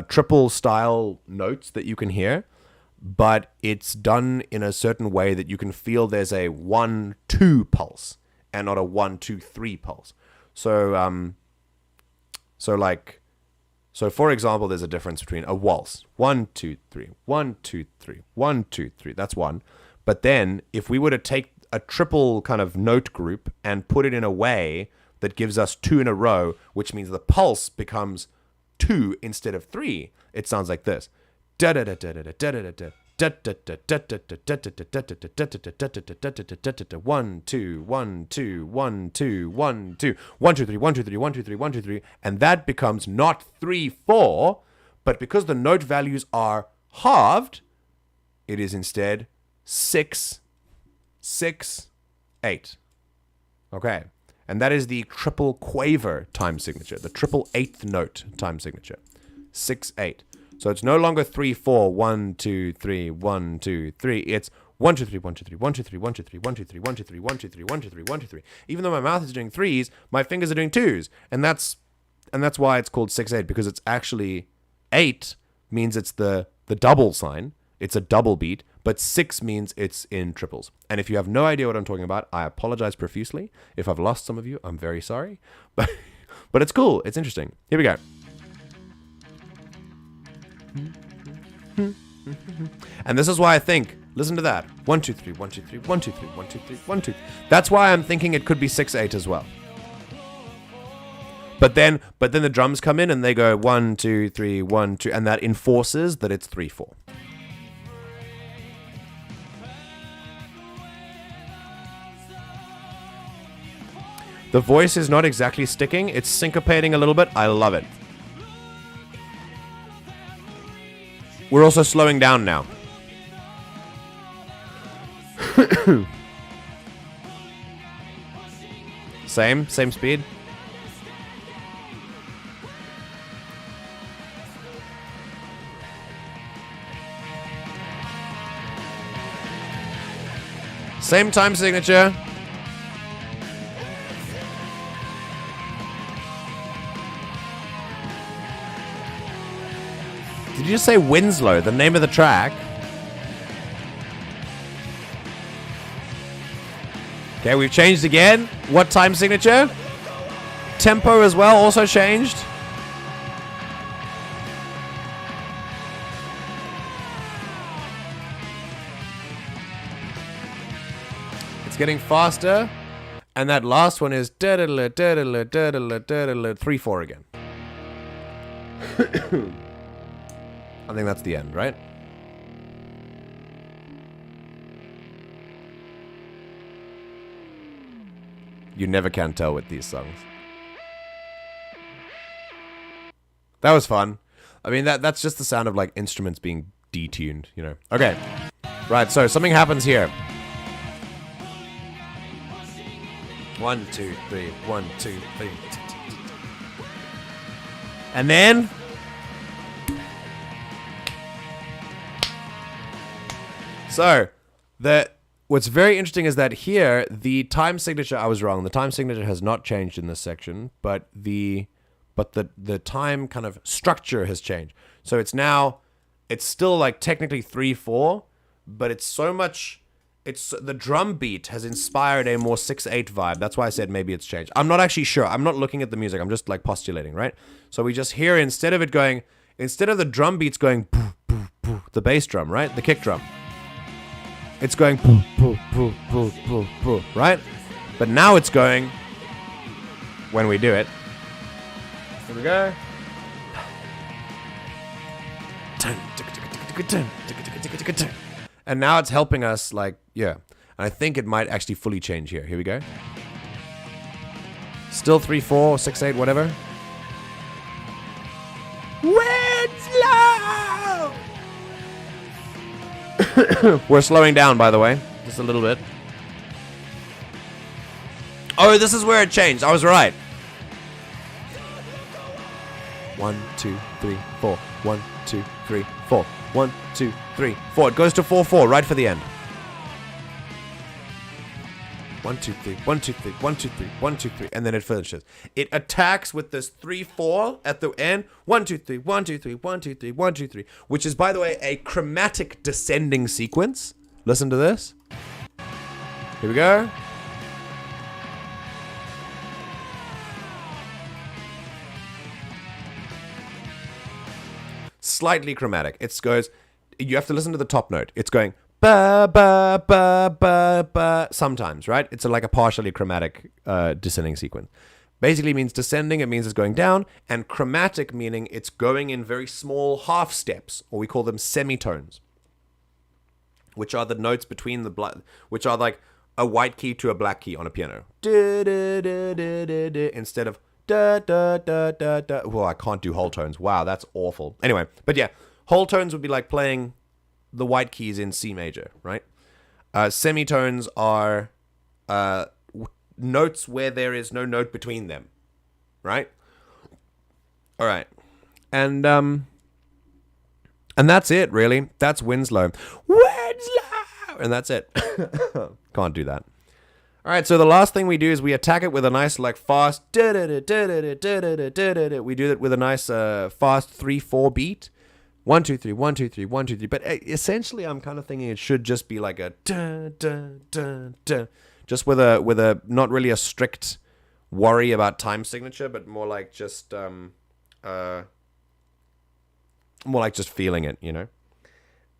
triple style notes that you can hear, but it's done in a certain way that you can feel there's a 1-2 pulse and not a 1-2-3 pulse. So for example, there's a difference between a waltz. 1, 2, 3, 1, 2, 3, 1, 2, 3. That's one. But then if we were to take a triple kind of note group and put it in a way that gives us 2 in a row, which means the pulse becomes 2 instead of 3, it sounds like this. 1, 2, 1, 2, 3, 1, 2, 3, and that becomes not 3/4, but because the note values are halved, it is instead 6, 6, 8. Okay, and that is the triple quaver time signature, the triple 8th note time signature, 6, 8. So it's no longer 3/4, 1, 2, 3, 1, 2, 3. It's 1, 2, 3, 1, 2, 3, 1, 2, 3, 1, 2, 3, 1, 2, 3, 1, 2, 3, 1, 2, 3, 1, 2, 3, 1, 2, 3. Even though my mouth is doing 3s, my fingers are doing 2s. And that's why it's called 6/8, because it's actually 8 means it's the double sign. It's a double beat, but 6 means it's in triples. And if you have no idea what I'm talking about, I apologize profusely. If I've lost some of you, I'm very sorry. But it's cool. It's interesting. Here we go. And this is why I think, listen to that. 1, 2, 3, 1, 2, 3, 1, 2, 3, 1, 2, 3, 1, 2. That's why I'm thinking it could be 6/8 as well. But then the drums come in and they go 1, 2, 3, 1, 2, and that enforces that it's 3, 4. The voice is not exactly sticking. It's syncopating a little bit. I love it. We're also slowing down now. Same speed. Same time signature. Did you just say Winslow, the name of the track? Okay, we've changed again. What time signature? Tempo as well, also changed. It's getting faster. And that last one is 3/4 again. I think that's the end, right? You never can tell with these songs. That was fun. I mean, that's just the sound of like instruments being detuned, you know. Okay. Right, so something happens here. 1, 2, 3, 1, 2, 3. And then so, what's very interesting is that here, the time signature, I was wrong. The time signature has not changed in this section, but the time kind of structure has changed. So it's still like technically 3/4, but it's the drum beat has inspired a more 6/8 vibe. That's why I said maybe it's changed. I'm not actually sure. I'm not looking at the music. I'm just like postulating, right? So we just hear, instead of the drum beats going, poof, poof, poof, the bass drum, right? The kick drum. It's going poof, poof, poof, poof, poof, poof, right? But now it's going, when we do it, here we go. And now it's helping us, like, yeah. And I think it might actually fully change here. Here we go. Still 3/4, 6/8, whatever. Winslow! We're slowing down, by the way. Just a little bit. Oh, this is where it changed. I was right. 1, 2, 3, 4. 1, 2, 3, 4. 1, 2, 3, 4. It goes to 4/4 right for the end. 1, 2, 3, 1, 2, 3, 1, 2, 3, 1, 2, 3, and then it finishes. It attacks with this 3/4 at the end. 1, 2, 3, 1, 2, 3, 1, 2, 3, 1, 2, 3, which is, by the way, a chromatic descending sequence. Listen to this. Here we go. Slightly chromatic. It goes. You have to listen to the top note. It's going ba ba ba ba ba. Sometimes, right? It's like a partially chromatic descending sequence. Basically means descending. It means it's going down, and chromatic meaning it's going in very small half steps, or we call them semitones, which are the notes between which are like a white key to a black key on a piano. Instead of da da da da da. Well, I can't do whole tones. Wow, that's awful. Anyway, but yeah, whole tones would be like playing the white keys in C major, right? Semitones are notes where there is no note between them, right? All right, and that's it, really. That's Winslow. Winslow. and that's it. Can't do that. All right, so the last thing we do is we attack it with a nice, like, fast... We do it with a nice, fast 3/4 beat. 1, 2, 3, 1, 2, 3, 1, 2, 3. But essentially, I'm kind of thinking it should just be like a... Just with a not really a strict worry about time signature, but more like just... more like just feeling it, you know?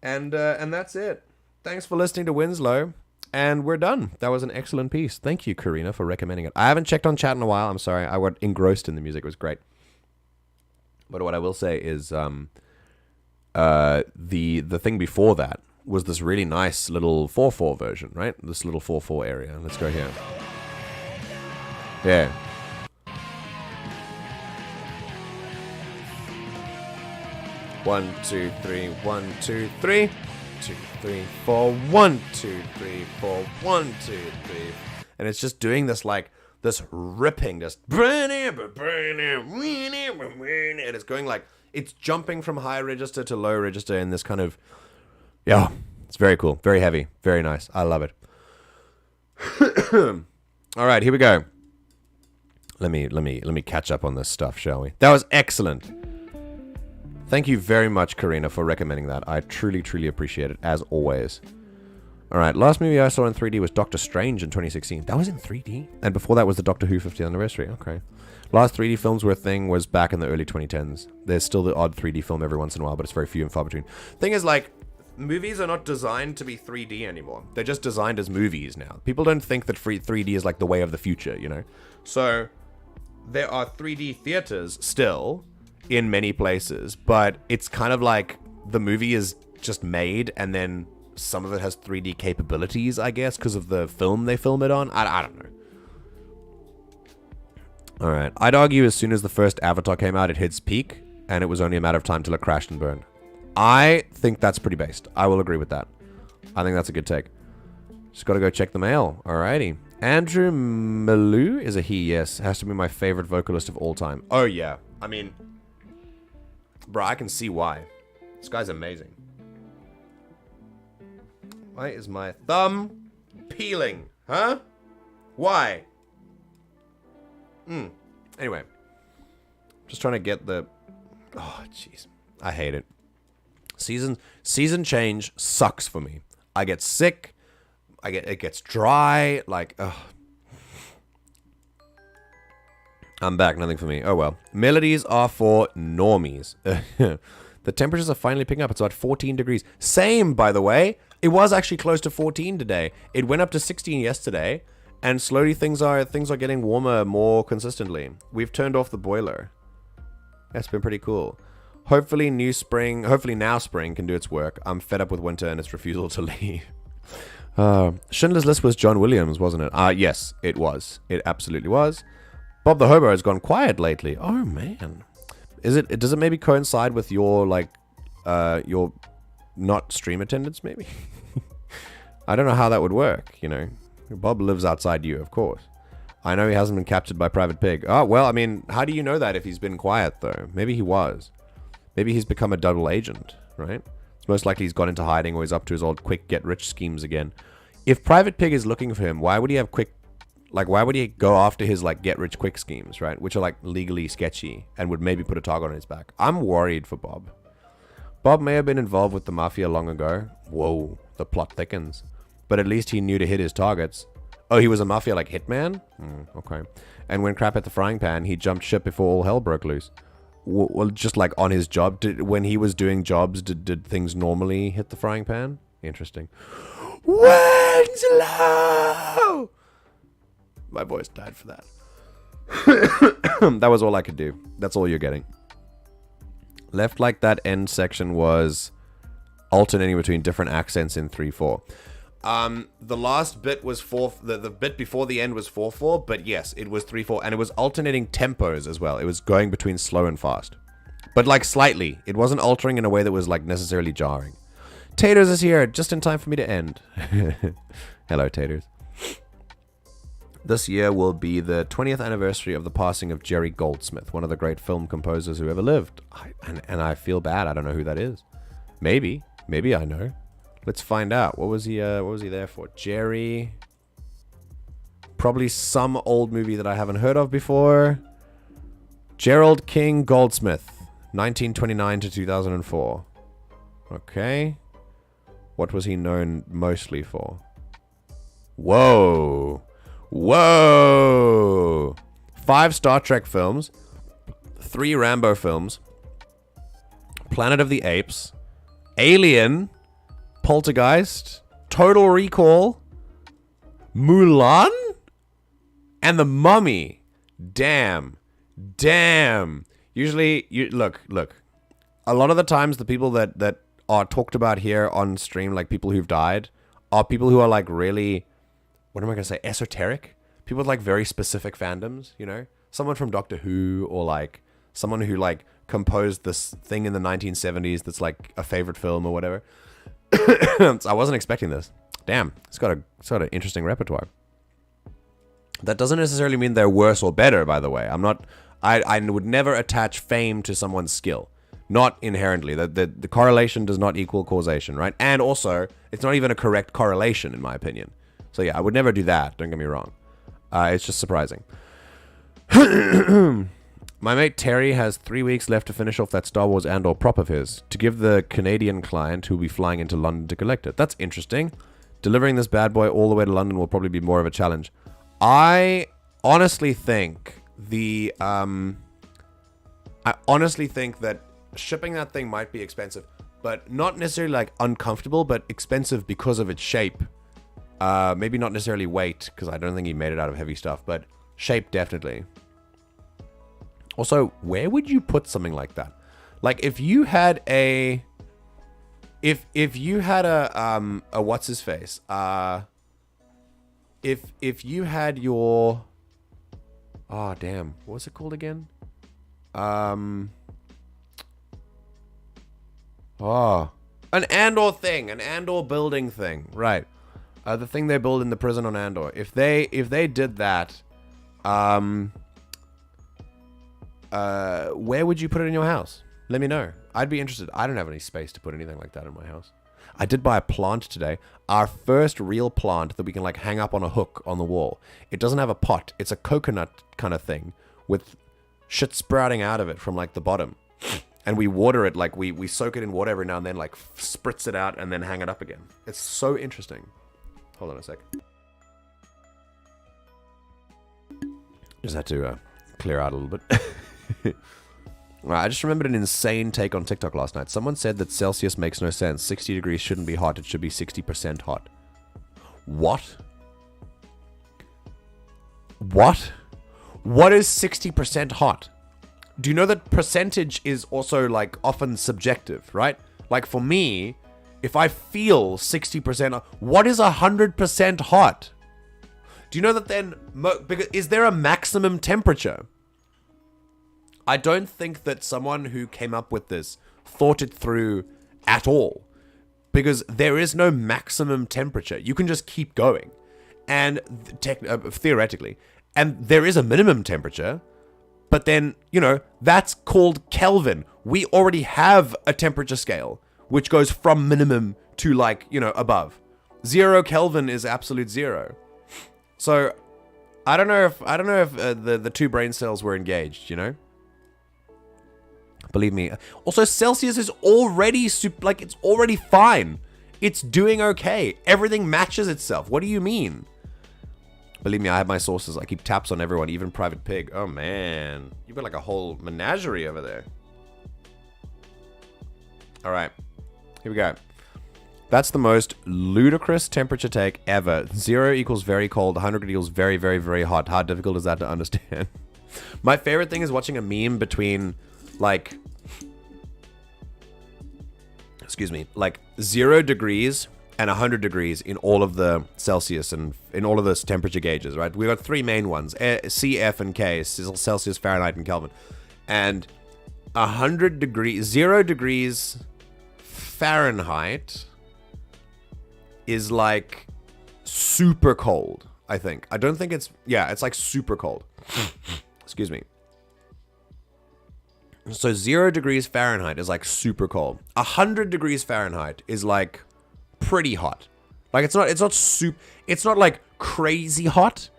And that's it. Thanks for listening to Winslow. And we're done. That was an excellent piece. Thank you, Karina, for recommending it. I haven't checked on chat in a while. I'm sorry. I got engrossed in the music. It was great. But what I will say is the thing before that was this really nice little 4/4 version, right? This little 4/4 area. Let's go here. Yeah. One, two, three, 1, 2, 3. 2, 3, 4, 1, 2, 3, 4, 1, 2, 3. And it's just doing this like this ripping, just and it's going like it's jumping from high register to low register in this kind of it's very cool, very heavy, very nice. I love it. All right, here we go. Let me catch up on this stuff, shall we? That was excellent. Thank you very much, Karina, for recommending that. I truly, truly appreciate it, as always. All right, last movie I saw in 3D was Doctor Strange in 2016. That was in 3D? And before that was the Doctor Who 50th anniversary. Okay. Last 3D films were a thing was back in the early 2010s. There's still the odd 3D film every once in a while, but it's very few and far between. Thing is, like, movies are not designed to be 3D anymore. They're just designed as movies now. People don't think that 3D is like the way of the future, you know? So, there are 3D theaters still in many places, but it's kind of like the movie is just made and then some of it has 3D capabilities, I guess, because of the film they film it on. I don't know. All right. I'd argue as soon as the first Avatar came out, it hit its peak, and it was only a matter of time till it crashed and burned. I think that's pretty based. I will agree with that. I think that's a good take. Just got to go check the mail. Alrighty. Andrew Malou is a he, yes. Has to be my favorite vocalist of all time. Oh, yeah. I mean... Bro, I can see why. This guy's amazing. Why is my thumb peeling? Huh? Why? Anyway. Just trying to get the... Oh, jeez. I hate it. Season change sucks for me. I get sick. It gets dry. Like, ugh. I'm back, nothing for me. Oh well. Melodies are for normies. The temperatures are finally picking up. It's about 14 degrees. Same, by the way. It was actually close to 14 today. It went up to 16 yesterday, and slowly things are getting warmer more consistently. We've turned off the boiler. That's been pretty cool. Hopefully now spring can do its work. I'm fed up with winter and its refusal to leave. Schindler's List was John Williams, wasn't it? Yes, it was. It absolutely was. Bob the Hobo has gone quiet lately. Oh man, does it maybe coincide with your your not stream attendance? Maybe. I don't know how that would work. You know, Bob lives outside you, of course. I know he hasn't been captured by Private Pig. Oh well, I mean, how do you know that if he's been quiet though? Maybe he was. Maybe he's become a double agent, right? It's most likely he's gone into hiding or he's up to his old quick get rich schemes again. If Private Pig is looking for him, why would he have why would he go after his, like, get-rich-quick schemes, right? Which are, like, legally sketchy and would maybe put a target on his back. I'm worried for Bob. Bob may have been involved with the Mafia long ago. Whoa, the plot thickens. But at least he knew to hit his targets. Oh, he was a Mafia, like, hitman? Okay. And when crap hit the frying pan, he jumped ship before all hell broke loose. Well, just, like, on his job. When he was doing jobs, did things normally hit the frying pan? Interesting. Winslow! My voice died for that. That was all I could do. That's all you're getting. Left like that end section was alternating between different accents in 3/4. The last bit was 4. The bit before the end was 4/4, but yes, it was 3/4, and it was alternating tempos as well. It was going between slow and fast, but like slightly. It wasn't altering in a way that was like necessarily jarring. Taters is here just in time for me to end. Hello, Taters. This year will be the 20th anniversary of the passing of Jerry Goldsmith, one of the great film composers who ever lived. And I feel bad. I don't know who that is. Maybe I know. Let's find out. What was he there for? Jerry. Probably some old movie that I haven't heard of before. Gerald King Goldsmith, 1929 to 2004. Okay. What was he known mostly for? Whoa. Whoa. 5 Star Trek films. 3 Rambo films. Planet of the Apes. Alien. Poltergeist. Total Recall. Mulan. And The Mummy. Damn. Usually, look. A lot of the times, the people that are talked about here on stream, like people who've died, are people who are like really, what am I going to say, esoteric? People with like very specific fandoms, you know? Someone from Doctor Who, or like someone who like composed this thing in the 1970s that's like a favorite film or whatever. I wasn't expecting this. Damn, it's got an interesting repertoire. That doesn't necessarily mean they're worse or better, by the way. I would never attach fame to someone's skill. Not inherently. The correlation does not equal causation, right? And also, it's not even a correct correlation, in my opinion. So yeah, I would never do that, don't get me wrong. It's just surprising. My mate Terry has 3 weeks left to finish off that Star Wars Andor prop of his, to give the Canadian client who'll be flying into London to collect it. That's interesting. Delivering this bad boy all the way to London will probably be more of a challenge. I honestly think that shipping that thing might be expensive, but not necessarily like uncomfortable, but expensive because of its shape. Maybe not necessarily weight, because I don't think he made it out of heavy stuff, but shape definitely. Also, where would you put something like that? Like if you had a what's his face? If you had your, oh damn, what was it called again? An Andor thing, an Andor building thing, right? The thing they build in the prison on Andor. If they did that, where would you put it in your house? Let me know. I'd be interested. I don't have any space to put anything like that in my house. I did buy a plant today. Our first real plant that we can like hang up on a hook on the wall. It doesn't have a pot. It's a coconut kind of thing with shit sprouting out of it from like the bottom. And we water it, like we soak it in water every now and then, like spritz it out and then hang it up again. It's so interesting. Hold on a sec. Just had to clear out a little bit. Right, I just remembered an insane take on TikTok last night. Someone said that Celsius makes no sense. 60 degrees shouldn't be hot. It should be 60% hot. What? What? What is 60% hot? Do you know that percentage is also like often subjective, right? Like for me, if I feel 60%, what is 100% hot? Do you know that then, is there a maximum temperature? I don't think that someone who came up with this thought it through at all, because there is no maximum temperature. You can just keep going, and theoretically, and there is a minimum temperature, but then, you know, that's called Kelvin. We already have a temperature scale which goes from minimum to like, you know, above. 0 Kelvin is absolute zero. So I don't know if the two brain cells were engaged, you know? Believe me. Also, Celsius is already it's already fine. It's doing okay. Everything matches itself. What do you mean? Believe me, I have my sources. I keep tabs on everyone, even Private Pig. Oh man, you've got like a whole menagerie over there. All right, here we go. That's the most ludicrous temperature take ever. 0 equals very cold. 100 equals very, very, very hot. How difficult is that to understand? My favorite thing is watching a meme between like, excuse me, like 0 degrees and 100 degrees in all of the Celsius and in all of those temperature gauges, right? We've got 3 main ones, C, F, and K, Celsius, Fahrenheit, and Kelvin. And 100 degrees, 0 degrees Fahrenheit is like super cold, I think. I don't think it's, yeah, it's like super cold. Excuse me. So 0 degrees Fahrenheit is like super cold. 100 degrees Fahrenheit is like pretty hot. Like it's not like crazy hot,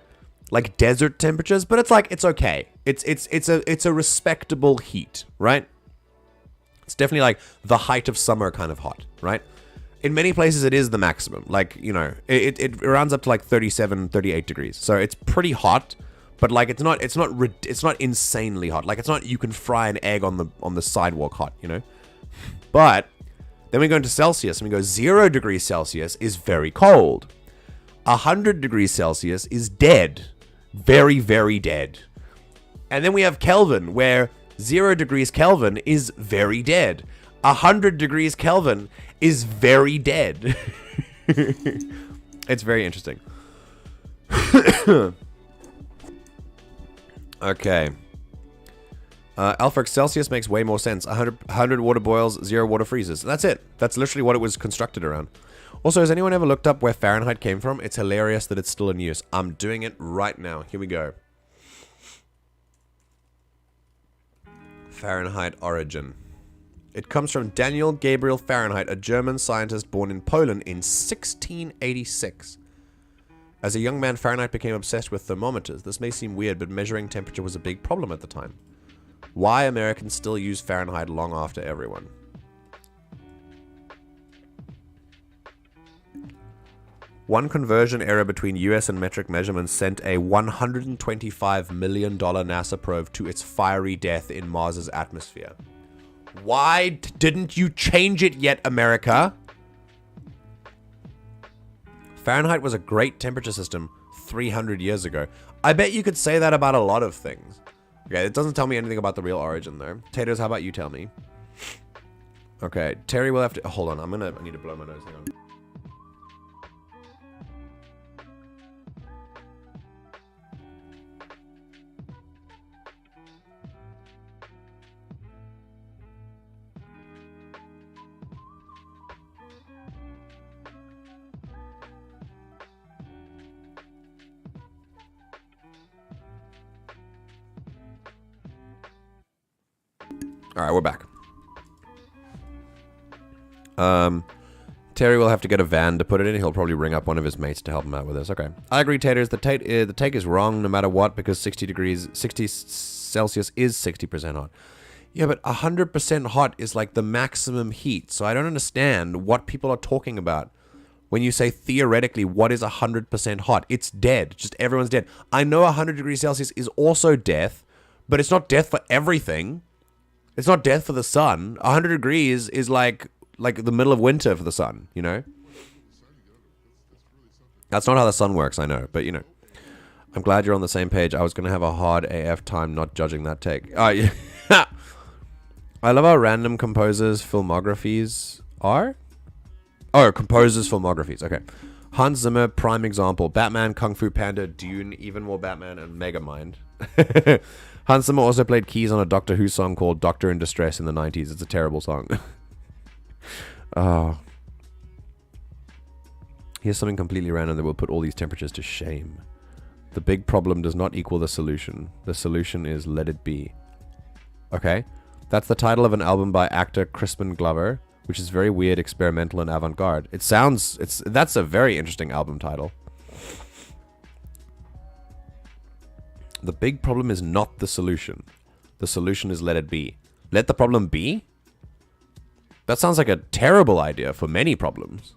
like desert temperatures, but it's like it's okay. It's a respectable heat, right? It's definitely like the height of summer kind of hot, right? In many places it is the maximum. Like, you know, it rounds up to like 37, 38 degrees. So it's pretty hot, but like it's not insanely hot. Like it's not you can fry an egg on the sidewalk hot, you know? But then we go into Celsius and we go 0 degrees Celsius is very cold. 100 degrees Celsius is dead. Very, very dead. And then we have Kelvin, where 0 degrees Kelvin is very dead. 100 degrees Kelvin is very dead. It's very interesting. Okay. Alfred, Celsius makes way more sense. 100 water boils, 0 water freezes. That's it. That's literally what it was constructed around. Also, has anyone ever looked up where Fahrenheit came from? It's hilarious that it's still in use. I'm doing it right now. Here we go. Fahrenheit origin. It comes from Daniel Gabriel Fahrenheit, a German scientist born in Poland in 1686. As a young man, Fahrenheit became obsessed with thermometers. This may seem weird, but measuring temperature was a big problem at the time. Why Americans still use Fahrenheit long after everyone? One conversion error between US and metric measurements sent a $125 million NASA probe to its fiery death in Mars's atmosphere. Why didn't you change it yet, America? Fahrenheit was a great temperature system 300 years ago. I bet you could say that about a lot of things. Okay, it doesn't tell me anything about the real origin, though. Taters, how about you tell me? Okay, Terry will have to... Hold on, I need to blow my nose. Hang on. Alright, we're back. Terry will have to get a van to put it in. He'll probably ring up one of his mates to help him out with this. Okay. I agree, Taters. The take is wrong no matter what, because 60 Celsius is 60% hot. Yeah, but 100% hot is like the maximum heat. So I don't understand what people are talking about when you say theoretically what is 100% hot. It's dead. Just everyone's dead. I know 100 degrees Celsius is also death, but it's not death for everything. It's not death for the sun. 100 degrees is like the middle of winter for the sun, you know? That's not how the sun works, I know. But, you know, I'm glad you're on the same page. I was going to have a hard AF time not judging that take. Yeah. I love how random composers' filmographies are. Oh, composers' filmographies. Okay. Hans Zimmer, prime example. Batman, Kung Fu Panda, Dune, Even More Batman, and Megamind. Hans Zimmer also played keys on a Doctor Who song called Doctor in Distress in the 90s. It's a terrible song. Oh. Here's something completely random that will put all these temperatures to shame. The big problem does not equal the solution. The solution is Let It Be. Okay? That's the title of an album by actor Crispin Glover, which is very weird, experimental, and avant-garde. That's a very interesting album title. The big problem is not the solution. The solution is let it be. Let the problem be? That sounds like a terrible idea for many problems.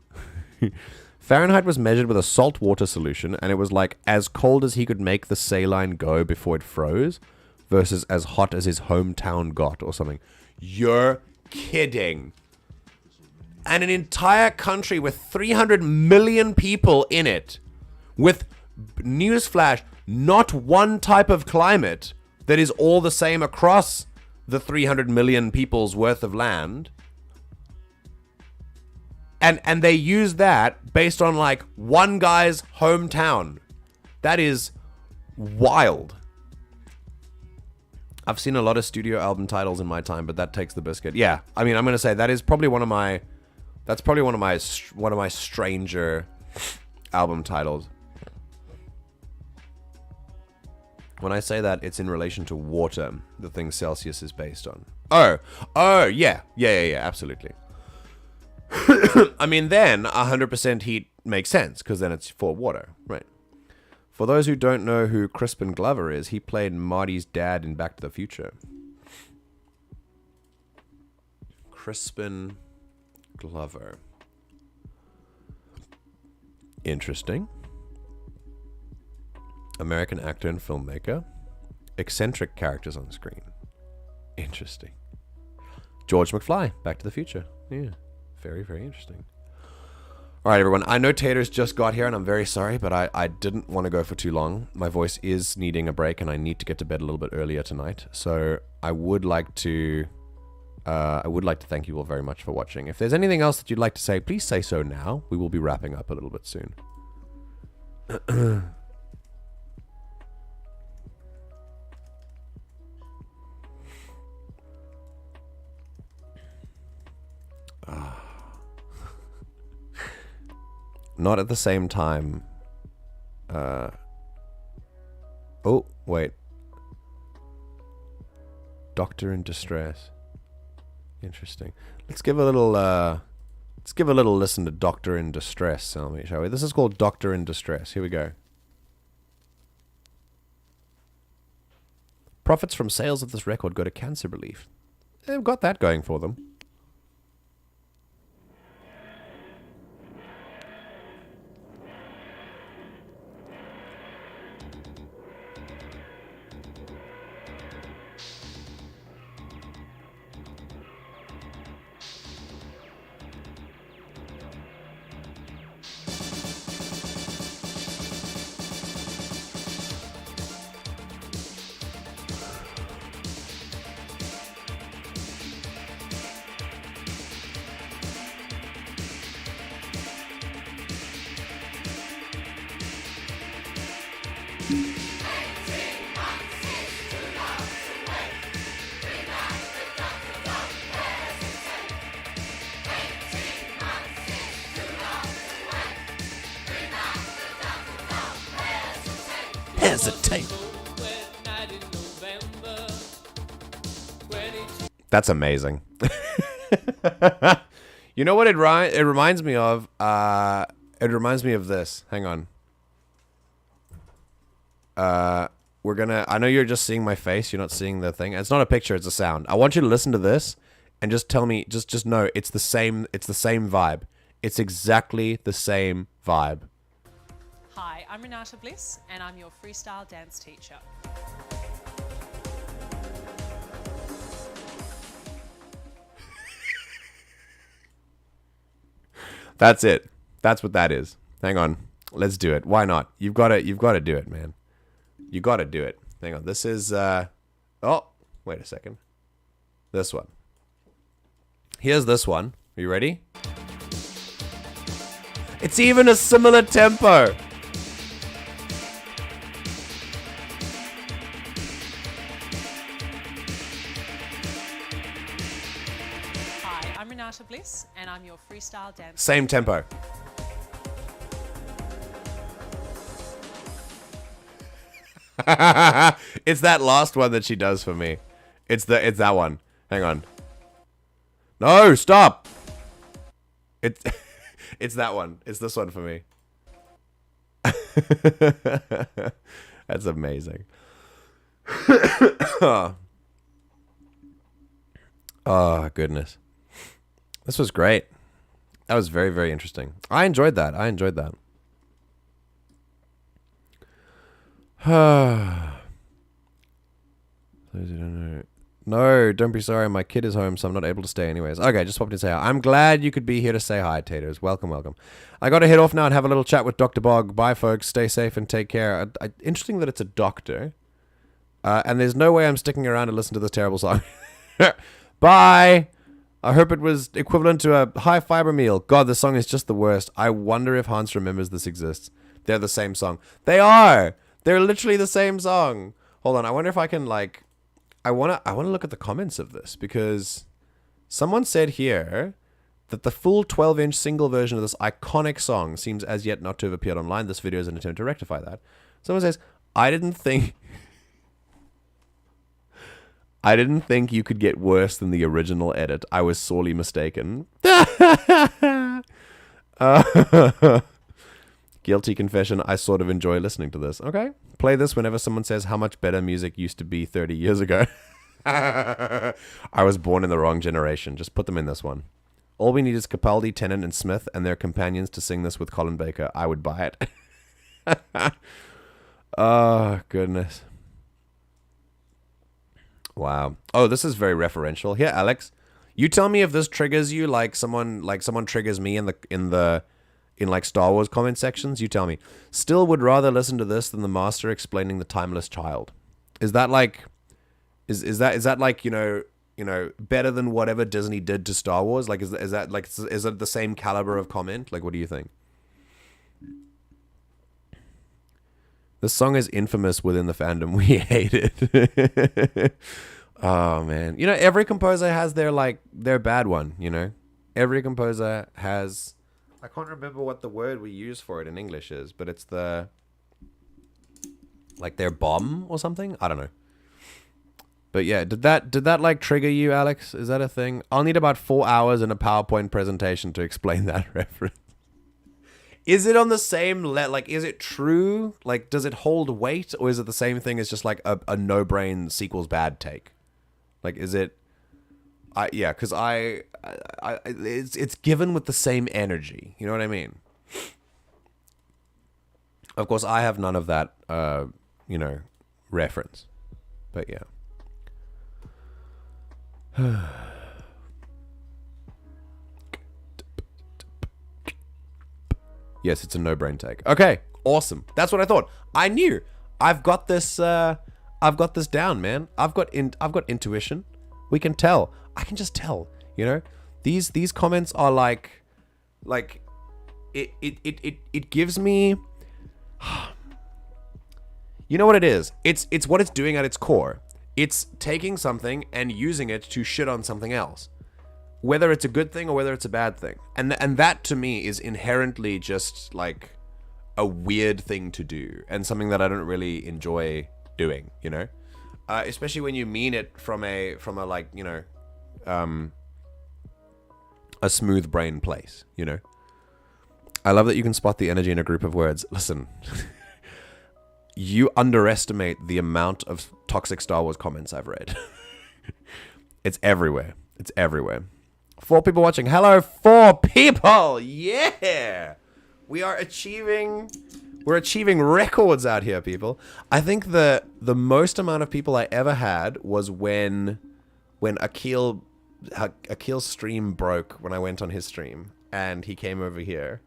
Fahrenheit was measured with a salt water solution, and it was like as cold as he could make the saline go before it froze, versus as hot as his hometown got, or something. You're kidding. And an entire country with 300 million people in it, with, newsflash, not one type of climate that is all the same across the 300 million people's worth of land. And they use that based on like one guy's hometown. That is wild. I've seen a lot of studio album titles in my time, but that takes the biscuit. Yeah, I mean, I'm gonna say that is probably one of my stranger album titles. When I say that, it's in relation to water, the thing Celsius is based on. Oh, yeah, absolutely. I mean, then 100% heat makes sense, because then it's for water, right? For those who don't know who Crispin Glover is, he played Marty's dad in Back to the Future. Crispin Glover. Interesting. American actor and filmmaker. Eccentric characters on screen. Interesting. George McFly, Back to the Future. Yeah, very, very interesting. All right, everyone. I know Taters just got here, and I'm very sorry, but I didn't want to go for too long. My voice is needing a break, and I need to get to bed a little bit earlier tonight. So I would like to thank you all very much for watching. If there's anything else that you'd like to say, please say so now. We will be wrapping up a little bit soon. Not at the same time. Oh, wait. Doctor in Distress. Interesting. Let's give a little listen to Doctor in Distress, shall we? This is called Doctor in Distress. Here we go. Profits from sales of this record go to cancer relief. They've got that going for them. Hesitate. That's amazing. You know what it reminds me of? It reminds me of this. Hang on. We're gonna... I know you're just seeing my face. You're not seeing the thing. It's not a picture. It's a sound. I want you to listen to this and just tell me... Just know it's the same vibe. It's exactly the same vibe. Hi, I'm Renata Bliss, and I'm your freestyle dance teacher. That's it. That's what that is. Hang on. Let's do it. Why not? You've got to do it, man. You got to do it. Hang on. This is oh, wait a second. This one. Here's this one. Are you ready? It's even a similar tempo. Hi, I'm Renata Bliss, and I'm your freestyle dance. Same tempo. It's that last one that she does for me. It's that one. Hang on. No, stop. It's that one. It's this one for me. That's amazing. Oh, goodness. This was great. That was very, very interesting. I enjoyed that. No, don't be sorry. My kid is home, so I'm not able to stay anyways. Okay, just popped in to say hi. I'm glad you could be here to say hi, Taters. Welcome, welcome. I got to head off now and have a little chat with Dr. Bog. Bye, folks. Stay safe and take care. Interesting that it's a doctor. And there's no way I'm sticking around to listen to this terrible song. Bye. I hope it was equivalent to a high fiber meal. God, this song is just the worst. I wonder if Hans remembers this exists. They're the same song. They are. They're literally the same song. Hold on. I wonder if I can, like... I want to look at the comments of this, because someone said here that the full 12-inch single version of this iconic song seems as yet not to have appeared online. This video is an attempt to rectify that. Someone says, I didn't think you could get worse than the original edit. I was sorely mistaken. Guilty confession, I sort of enjoy listening to this. Okay. Play this whenever someone says how much better music used to be 30 years ago. I was born in the wrong generation. Just put them in this one. All we need is Capaldi, Tennant, and Smith and their companions to sing this with Colin Baker. I would buy it. Oh, goodness. Wow. Oh, this is very referential. Here, Alex, you tell me if this triggers you like someone triggers me in like Star Wars comment sections. You tell me. Still would rather listen to this than the master explaining the timeless child. Is that like is that like, you know, better than whatever Disney did to Star Wars? Like is it the same caliber of comment? Like, what do you think? This song is infamous within the fandom. We hate it. Oh, man. You know, every composer has their bad one, you know? Every composer has... I can't remember what the word we use for it in English is, but it's the... like their bomb or something? I don't know. But yeah, did that like trigger you, Alex? Is that a thing? I'll need about 4 hours in a PowerPoint presentation to explain that reference. Is it on the same like, is it true? Like, does it hold weight, or is it the same thing as just like a no-brain sequel's bad take? Like, is it? Yeah, because it's given with the same energy. You know what I mean? Of course, I have none of that, you know, reference. But yeah. Yes, it's a no-brain take. Okay, awesome. That's what I thought. I knew. I've got this down, man. I've got intuition. We can tell. I can just tell, you know? These comments are like it gives me you know what it is? It's what it's doing at its core. It's taking something and using it to shit on something else. Whether it's a good thing or whether it's a bad thing. And that to me is inherently just like a weird thing to do and something that I don't really enjoy doing, you know? Especially when you mean it from a like, you know, a smooth brain place, you know? I love that you can spot the energy in a group of words. Listen, you underestimate the amount of toxic Star Wars comments I've read. It's everywhere. It's everywhere. 4 people watching. Hello, 4 people. Yeah. We're achieving records out here, people. I think the most amount of people I ever had was when Akil's stream broke, when I went on his stream and he came over here,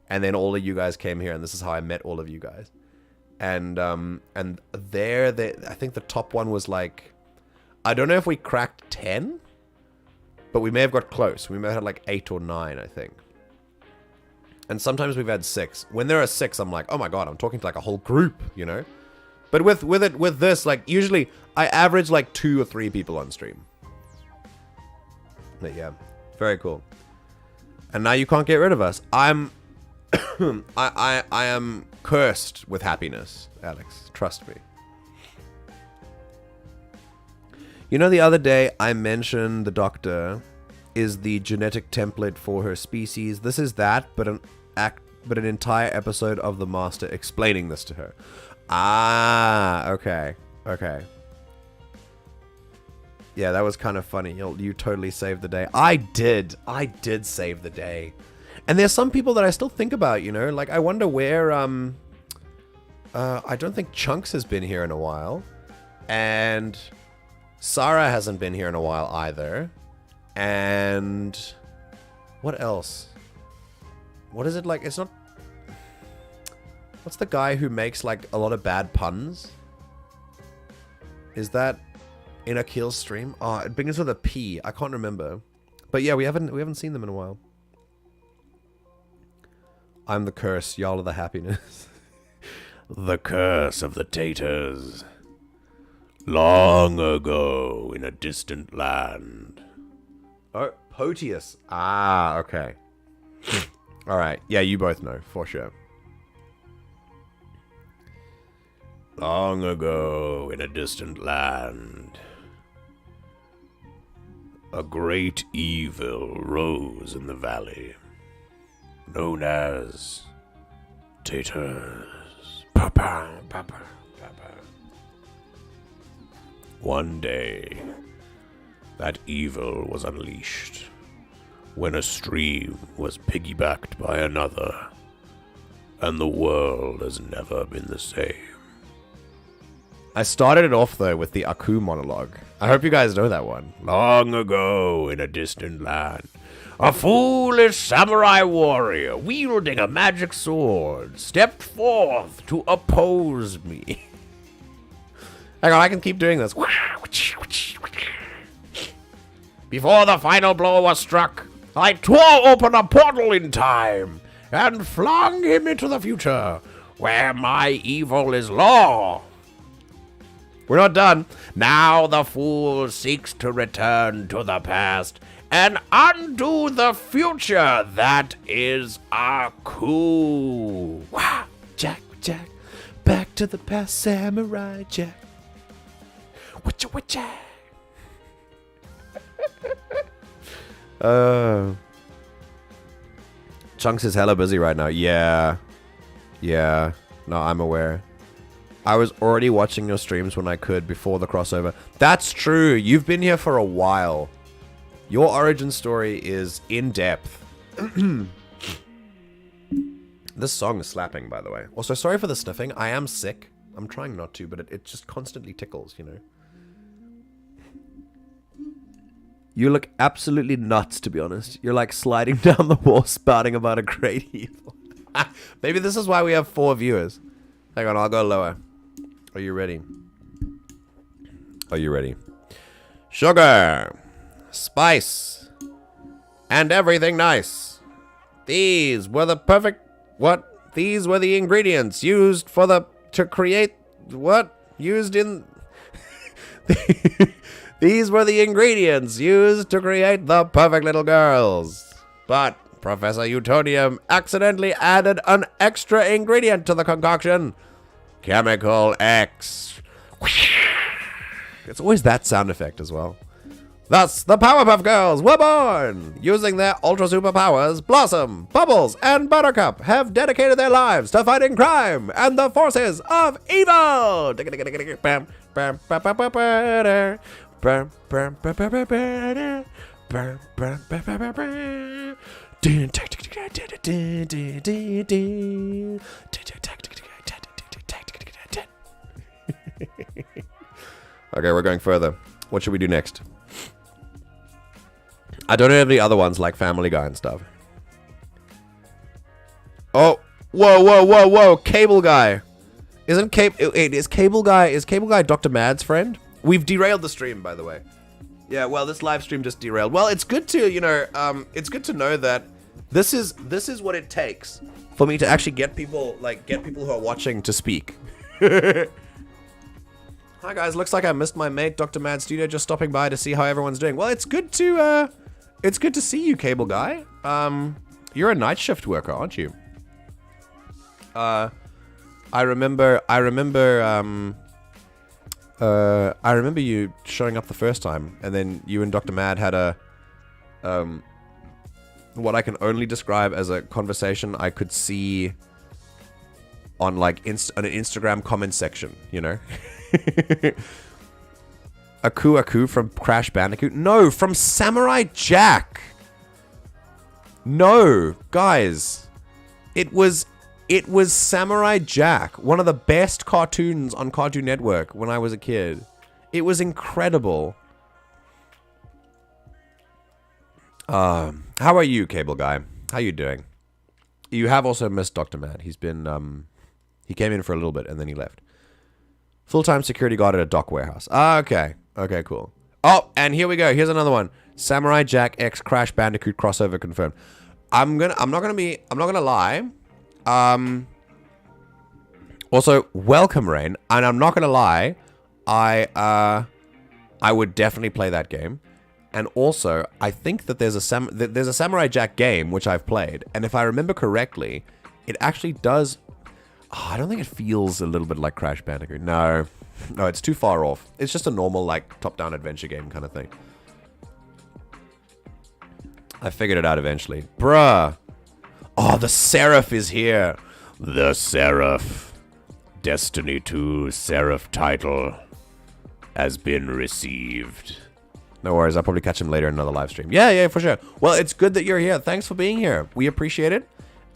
and then all of you guys came here, and this is how I met all of you guys. And there I think the top one was like, I don't know if we cracked 10. But we may have got close. We may have had like 8 or 9, I think. And sometimes we've had 6. When there are 6, I'm like, oh my god, I'm talking to like a whole group, you know? But with this, like, usually I average like 2 or 3 people on stream. But yeah, very cool. And now you can't get rid of us. I am cursed with happiness, Alex. Trust me. You know, the other day I mentioned the Doctor is the genetic template for her species. This is that, but an entire episode of the Master explaining this to her. Ah, okay, okay. Yeah, that was kind of funny. You totally saved the day. I did save the day. And there's some people that I still think about, you know, like I wonder where I don't think Chunks has been here in a while, and Sarah hasn't been here in a while either. And what else? What is it like? It's not... What's the guy who makes like a lot of bad puns? Is that in Akil's stream? Oh, it begins with a P. I can't remember. But yeah, we haven't seen them in a while. I'm the curse, y'all are the happiness. The curse of the taters. Long ago, in a distant land. Oh, Potius. Ah, okay. Alright, yeah, you both know, for sure. Long ago, in a distant land, a great evil rose in the valley. known as taters. Papa, papa, papa. One day, that evil was unleashed when a stream was piggybacked by another, and the world has never been the same. I started it off, though, with the Aku monologue. I hope you guys know that one. Long ago, in a distant land, a foolish samurai warrior wielding a magic sword stepped forth to oppose me. Hang on, I can keep doing this. Before the final blow was struck, I tore open a portal in time and flung him into the future, where my evil is law. We're not done. Now the fool seeks to return to the past and undo the future that is Aku. Wow, Jack, Jack, back to the past, samurai Jack. Whatcha, whatcha? Chunks is hella busy right now. Yeah. No, I'm aware. I was already watching your streams when I could before the crossover. That's true. You've been here for a while. Your origin story is in depth. This song is slapping, by the way. Also, sorry for the sniffing. I am sick. I'm trying not to, but it just constantly tickles, you know. You look absolutely nuts, to be honest. You're like sliding down the wall, spouting about a great evil. Maybe this is why we have 4 viewers. Hang on, I'll go lower. Are you ready? Are you ready? Sugar, spice, and everything nice. These were the perfect... What? These were the ingredients used for the... To create... What? Used in... These were the ingredients used to create the perfect little girls. But Professor Utonium accidentally added an extra ingredient to the concoction. Chemical X. It's always that sound effect as well. Thus, the Powerpuff Girls were born. Using their ultra superpowers, Blossom, Bubbles, and Buttercup have dedicated their lives to fighting crime and the forces of evil. Okay, we're going further. What should we do next? I don't have any other ones like Family Guy and stuff. Oh, whoa! Cable Guy. Is Cable Guy Dr. Mad's friend? We've derailed the stream, by the way. Yeah, well, this live stream just derailed. Well, it's good to, you know, it's good to know that this is what it takes for me to actually get people who are watching to speak. Hi guys, looks like I missed my mate Dr. Mad Studio, just stopping by to see how everyone's doing. Well, it's good to see you, Cable Guy. You're a night shift worker, aren't you? I remember you showing up the first time, and then you and Dr. Mad had a what I can only describe as a conversation I could see on like on an Instagram comment section, you know. Aku from Crash Bandicoot? No, from Samurai Jack. No, guys. It was Samurai Jack, one of the best cartoons on Cartoon Network when I was a kid. It was incredible. How are you, Cable Guy? How you doing? You have also missed Dr. Mad. He's been, he came in for a little bit and then he left. Full-time security guard at a dock warehouse. Ah, okay. Okay, cool. Oh, and here we go. Here's another one. Samurai Jack X Crash Bandicoot crossover confirmed. I'm not gonna lie. Also, welcome, Rain. And I'm not gonna lie. I would definitely play that game. And also, I think that there's a Samurai Jack game which I've played, and if I remember correctly, it actually does. Oh, I don't think it feels a little bit like Crash Bandicoot. No, it's too far off. It's just a normal like top-down adventure game kind of thing. I figured it out eventually, bruh. Oh, the Seraph is here. The Seraph. Destiny 2 Seraph title has been received. No worries, I'll probably catch him later in another live stream. Yeah, for sure. Well, it's good that you're here. Thanks for being here. We appreciate it.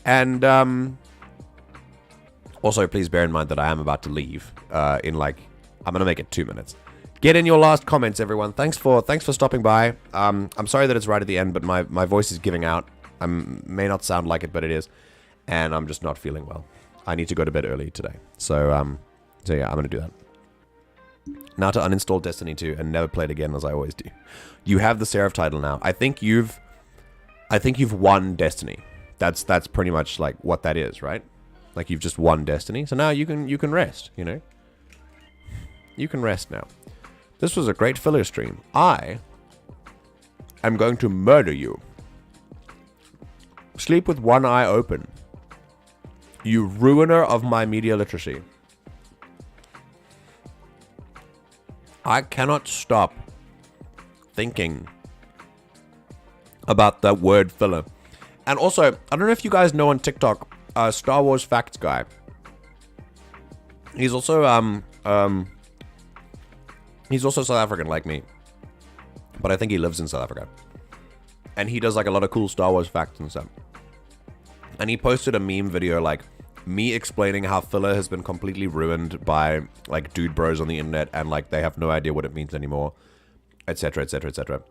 And also, please bear in mind that I am about to leave in like, I'm going to make it 2 minutes. Get in your last comments, everyone. Thanks for stopping by. I'm sorry that it's right at the end, but my voice is giving out. I may not sound like it, but it is. And I'm just not feeling well. I need to go to bed early today. So yeah, I'm going to do that. Now to uninstall Destiny 2 and never play it again as I always do. You have the Seraph title now. I think you've won Destiny. That's pretty much like what that is, right? Like you've just won Destiny. So now you can rest, you know? You can rest now. This was a great filler stream. I am going to murder you. Sleep with one eye open. You ruiner of my media literacy. I cannot stop thinking about that word filler. And also, I don't know if you guys know on TikTok, Star Wars Facts Guy. He's also South African like me. But I think he lives in South Africa. And he does like a lot of cool Star Wars facts and stuff. And he posted a meme video like me explaining how filler has been completely ruined by like dude bros on the internet and like they have no idea what it means anymore, etc, etc, etc.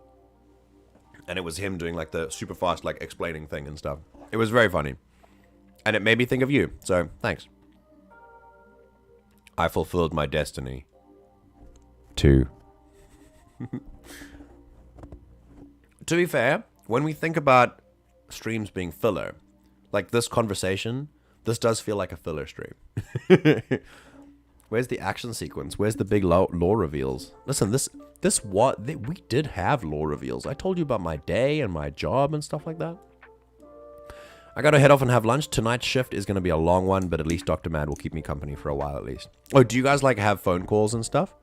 And it was him doing like the super fast like explaining thing and stuff. It was very funny. And it made me think of you. So, thanks. I fulfilled my destiny. 2. To be fair, when we think about streams being filler, like this conversation, this does feel like a filler stream. Where's the action sequence? Where's the big lore reveals? Listen, we did have lore reveals. I told you about my day and my job and stuff like that. I gotta head off and have lunch. Tonight's shift is gonna be a long one, but at least Dr. Mad will keep me company for a while at least. Oh, do you guys like have phone calls and stuff?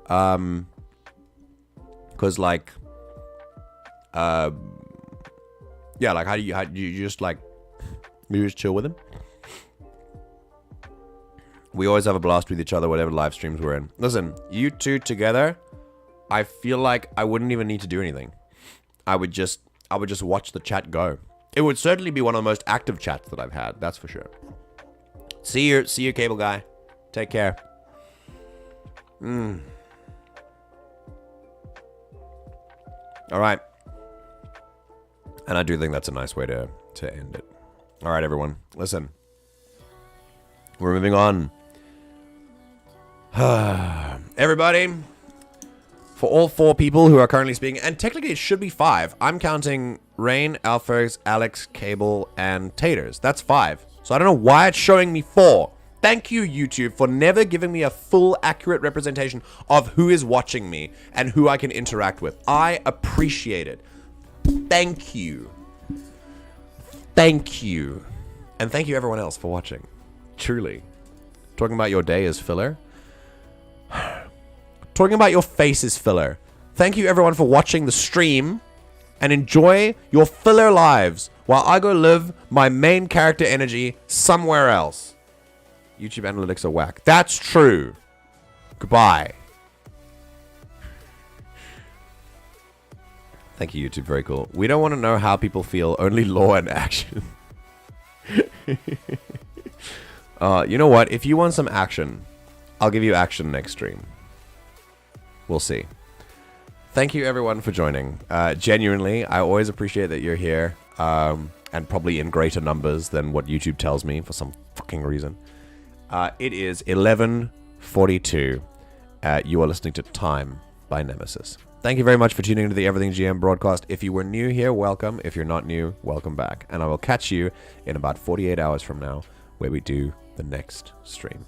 Cause like, yeah, like how do you just like, you just chill with him? We always have a blast with each other, whatever live streams we're in. Listen, you two together, I feel like I wouldn't even need to do anything. I would just watch the chat go. It would certainly be one of the most active chats that I've had, that's for sure. See you, cable guy. Take care. All right. And I do think that's a nice way to end it. All right, everyone. Listen. We're moving on. Everybody, for all 4 people who are currently speaking, and technically it should be 5. I'm counting Rain, Alphers, Alex, Cable, and Taters. That's 5. So I don't know why it's showing me 4. Thank you, YouTube, for never giving me a full, accurate representation of who is watching me and who I can interact with. I appreciate it. Thank you. Thank you. And thank you, everyone else, for watching. Truly. Talking about your day is filler. Talking about your face is filler. Thank you, everyone, for watching the stream. And enjoy your filler lives while I go live my main character energy somewhere else. YouTube analytics are whack. That's true. Goodbye. Thank you, YouTube. Very cool. We don't want to know how people feel. Only lore and action. You know what? If you want some action, I'll give you action next stream. We'll see. Thank you, everyone, for joining. Genuinely, I always appreciate that you're here. And probably in greater numbers than what YouTube tells me for some fucking reason. It is 11:42. You are listening to Time by Nemesis. Thank you very much for tuning into the Everything GM broadcast. If you were new here, welcome. If you're not new, welcome back. And I will catch you in about 48 hours from now, where we do the next stream.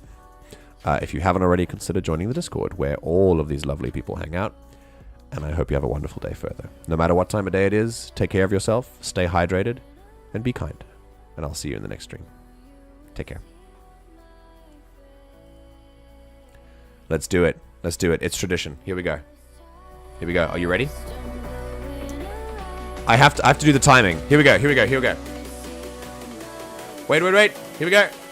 If you haven't already, consider joining the Discord, where all of these lovely people hang out. And I hope you have a wonderful day further. No matter what time of day it is, take care of yourself, stay hydrated, and be kind. And I'll see you in the next stream. Take care. Let's do it. Let's do it. It's tradition. Here we go. Here we go. Are you ready? I have to do the timing. Here we go. Here we go. Here we go. Wait. Here we go.